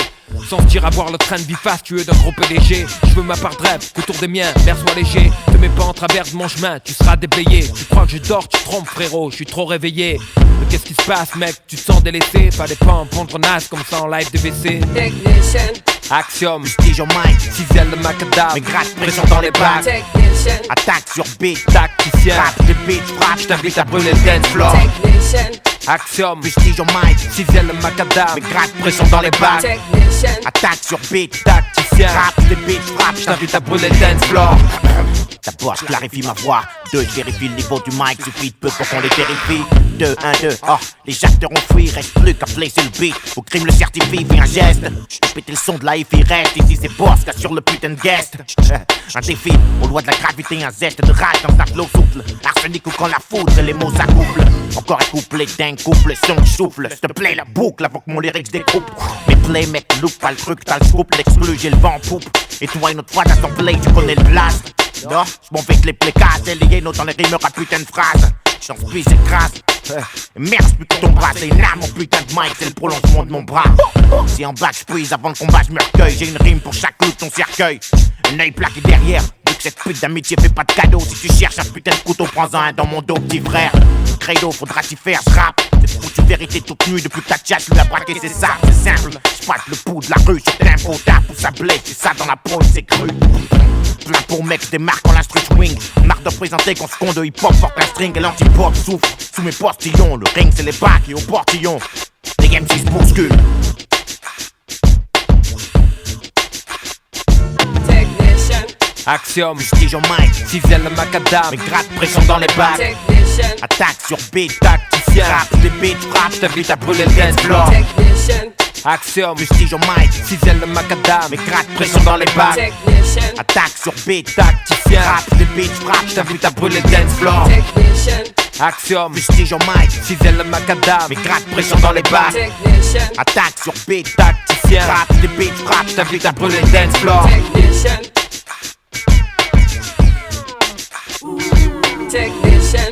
Sans se dire avoir le train de vie fastueux d'un gros PDG. Je veux ma part de rêve, qu'autour des miens, l'air soit léger. Te mets pas en travers de mon chemin, tu seras déblayé. Tu crois que je dors, tu te trompes frérot, je suis trop réveillé. Mais qu'est-ce qui se passe mec, tu te sens délaissé. Fallait pas en prendre naze comme ça en live DVC. technician, Axiom, Pigeon Mike, Cizel le macadam, mais gratte pression dans les bacs. technician, Attaque sur beat, tacticien, rap des beats, frappe, je t'invite à brûler le dance floor. technician, Axiom, Pigeon Mike, Cizel le macadam, mais gratte pression dans les bacs. technician, Attaque sur beat, tacticien, rap des beats, frappe, je t'invite à brûler le dance floor. D'abord je clarifie ma voix, 2 je vérifie le niveau du mic, suffit de peu pour qu'on les vérifie. 2, 1, 2. Oh, les acteurs ont fui, reste plus qu'à placer le beat. Au crime le certifie, fais un geste. J't'ai pété le son de la FI reste. Ici c'est Boss qui assure le putain de guest. Un défi, aux lois de la gravité, un zeste de rage dans un flow souffle. Arsenic ou quand la foudre, les mots s'accouplent. Encore un couplet d'un couple, son qui souffle. S'il te plaît, la boucle avant que mon lyrics découpe. Mes play, mec, loupe pas le truc, t'as le scoop, l'exclu, j'ai le vent en poupe. Et toi, une autre fois, t'as ton play, tu connais le blast. Non, j'm'en vais que les plécasses, et les yénos dans les rimes à putain de phrases. J'en suis, c'est crasse. Merde, plus que ton bras, c'est là mon putain de mic, c'est le prolongement de mon bras. Si en bas j'puise, avant le combat j'me recueille. J'ai une rime pour chaque loup de ton cercueil. Un œil plaqué derrière, vu que cette pute d'amitié fait pas de cadeau. Si tu cherches un putain de couteau, prends-en un dans mon dos, petit frère. Credo, faudra t'y faire, j'rappe. Cette foutue vérité toute nue depuis que ta tchatche lui a braqué, c'est ça, c'est simple. J'passe le pouls de la rue sur tempo, tape où ça blesse, c'est ça dans la peau, c'est cru. Plein pour mec, des marques en l'instru swing. Marque de présenter qu'on se compte de hip-hop, porte un string et l'anti-pop souffle sous mes postillons. Le ring c'est les bacs et au portillon les MC se bousculent. Technician, Axiom, Stige au mic, cisaille le macadam. mes grattes pression dans les bacs. technician, Attaque sur beat, tacticien, rap, des beats, frappe, J't'invite à brûler le dance floor. technician, Axiom, Stige au mic, cisaille le macadam. mes grattes pression dans les bacs. technician, Attaque sur beat, Tacticien, rap, des beats, frappe, j't'invite à brûler le dance floor. technician, Axiom, Stige au mic, cisaille le macadam. mes grattes pression dans les bacs. technician, Attaque sur beat, Tacticien, rap, des beats, frappe, j't'invite à brûler le dance floor. technician, technician.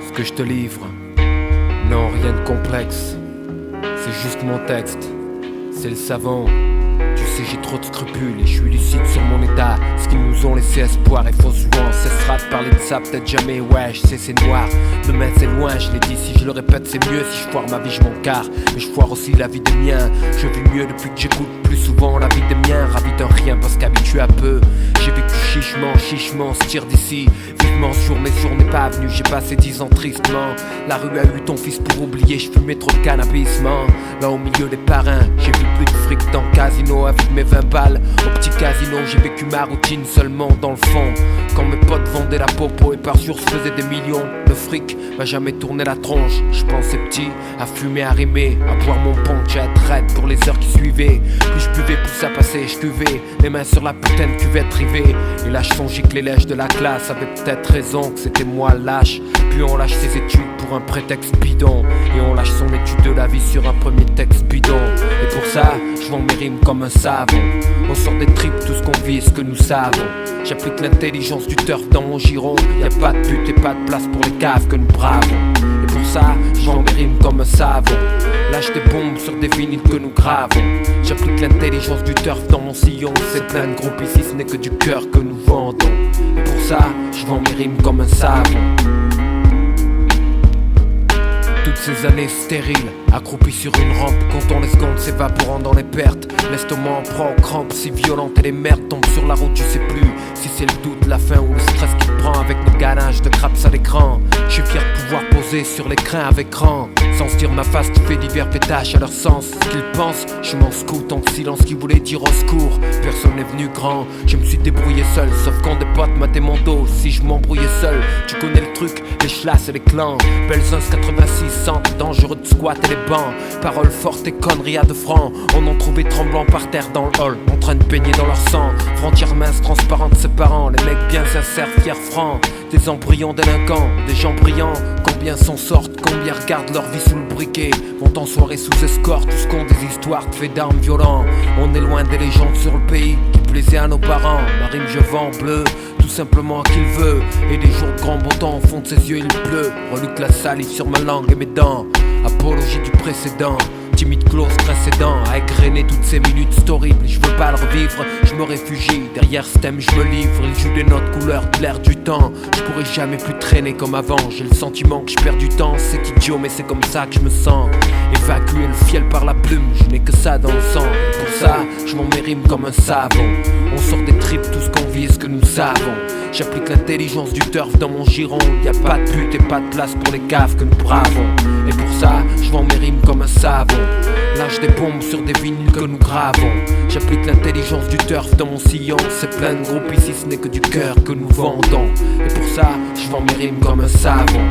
Ce que je te livre, non rien de complexe. C'est juste mon texte, c'est le savant. Tu sais j'ai trop de scrupules et je suis lucide sur mon état. Ce qu'ils nous ont laissé espoir et faux souvent. Cessera de parler de ça, peut-être jamais, ouais je sais c'est noir. Demain c'est loin, je l'ai dit, si je le répète c'est mieux. Si je foire ma vie je m'en carre, mais je foire aussi la vie des miens. Je vis mieux depuis que j'écoute plus souvent la vie des miens. Ravi d'un rien parce qu'habitué à peu. J'ai vécu chichement, se tire d'ici. Vivement sur mes journées pas venues, j'ai passé 10 ans tristement. La rue a eu ton fils pour oublier, je fumais trop de cannabis, man. Là au milieu des parrains, j'ai vu plus de fric dans le casino avec mes 20 balles. Au petit casino, j'ai vécu ma routine seulement dans le fond. Quand mes potes vendaient la popo et par jour se faisaient des millions. Le fric m'a jamais tourné la tronche. Je pensais petit, à fumer, à rimer, à boire mon punch, à être raide pour les heures qui suivaient. Plus je buvais, plus ça passait, je cuvais, les mains sur la putain de cuvette rivée. Et là je songeais que les lèches de la classe avaient peut-être raison, que c'était moi lâche. Puis on lâche ses études pour un prétexte bidon. Et on lâche son étude de la vie sur un premier texte bidon. Et pour ça, je vends mes rimes comme un savon. On sort des tripes, tout ce qu'on vit et ce que nous savons. J'applique l'intelligence du turf dans mon giron. Y'a pas de but et pas de place pour les caves que nous bravons. Et pour ça, je vends mes rimes comme un savon. Lâche des bombes sur des vinyles que nous gravons. J'applique l'intelligence du turf dans mon sillon. C'est plein de groupes ici, ce n'est que du cœur que nous vendons. Et pour ça, je vends mes rimes comme un savon. Toutes ces années stériles, accroupies sur une rampe, comptant les secondes s'évaporant dans les pertes. L'estomac en proie aux crampes si violentes et les merdes tombent sur la route, tu sais plus si c'est le doute, la faim ou le stress qui te prend avec nos ganaches de craps à l'écran. Je suis fier de pouvoir poser sur l'écran avec rang, sans se dire ma face qui fait divers pétages à leur sens. Ce qu'ils pensent, je m'en scoute en silence qui voulait dire au secours. Personne n'est venu grand, je me suis débrouillé seul, sauf quand des potes mataient mon dos. Si je m'embrouillais seul, tu connais le truc, les chlasses et les clans. Belzunce 86, centre, dangereux de squatter les bancs. Paroles fortes et conneries à 2 francs. On en trouvait tremblant par terre dans le hall, en train de baigner dans leur sang. Frontières minces, transparentes, ses parents. Les mecs bien sincères, fiers, francs. Des embryons délinquants, des gens brillants. Combien s'en sortent, combien regardent leur vie sous le briquet. Vont en soirée sous escorte, tous comptent des histoires de faits d'armes violents. On est loin des légendes sur le pays qui plaisaient à nos parents. Ma rime je vends bleu, tout simplement qu'il veut. Et des jours de grand beau temps, au fond de ses yeux il pleut. Reluque la salive sur ma langue et mes dents. Apologie du précédent, timide close précédent, à égrener toutes ces minutes, c'est horrible, je veux pas le revivre, je me réfugie, derrière ce thème je me livre, il joue des notes couleurs de l'air du temps, je pourrais jamais plus traîner comme avant, j'ai le sentiment que je perds du temps, c'est idiot mais c'est comme ça que je me sens, évacuer le fiel par la plume, je n'ai que ça dans le sang, pour ça je m'en mérime comme un savon, on sort des tripes, tout ce qu'on vit et ce que nous savons, j'applique l'intelligence du turf dans mon giron, y a pas de but et pas de place pour les caves que nous bravons, et pour ça je m'en mérime comme un savon. Lâche des bombes sur des vinyles que nous gravons. J'applique l'intelligence du turf dans mon sillon. C'est plein de groupes ici, ce n'est que du cœur que nous vendons. Et pour ça, je vends mes rimes comme un savon.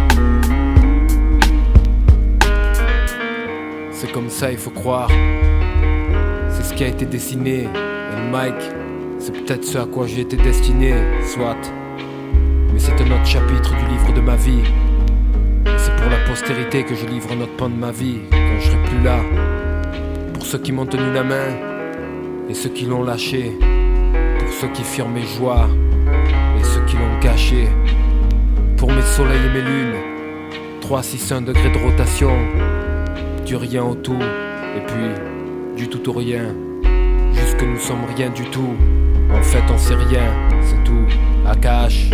C'est comme ça, il faut croire. C'est ce qui a été dessiné. Et le mic, c'est peut-être ce à quoi j'ai été destiné. Soit. Mais c'est un autre chapitre du livre de ma vie. C'est pour la postérité que je livre notre pan de ma vie, quand je serai plus là. Pour ceux qui m'ont tenu la main et ceux qui l'ont lâché. Pour ceux qui firent mes joies et ceux qui l'ont gâché. Pour mes soleils et mes lunes, 361 degrés de rotation. Du rien au tout et puis du tout au rien. Jusque nous sommes rien du tout. En fait on sait rien, c'est tout. Akash.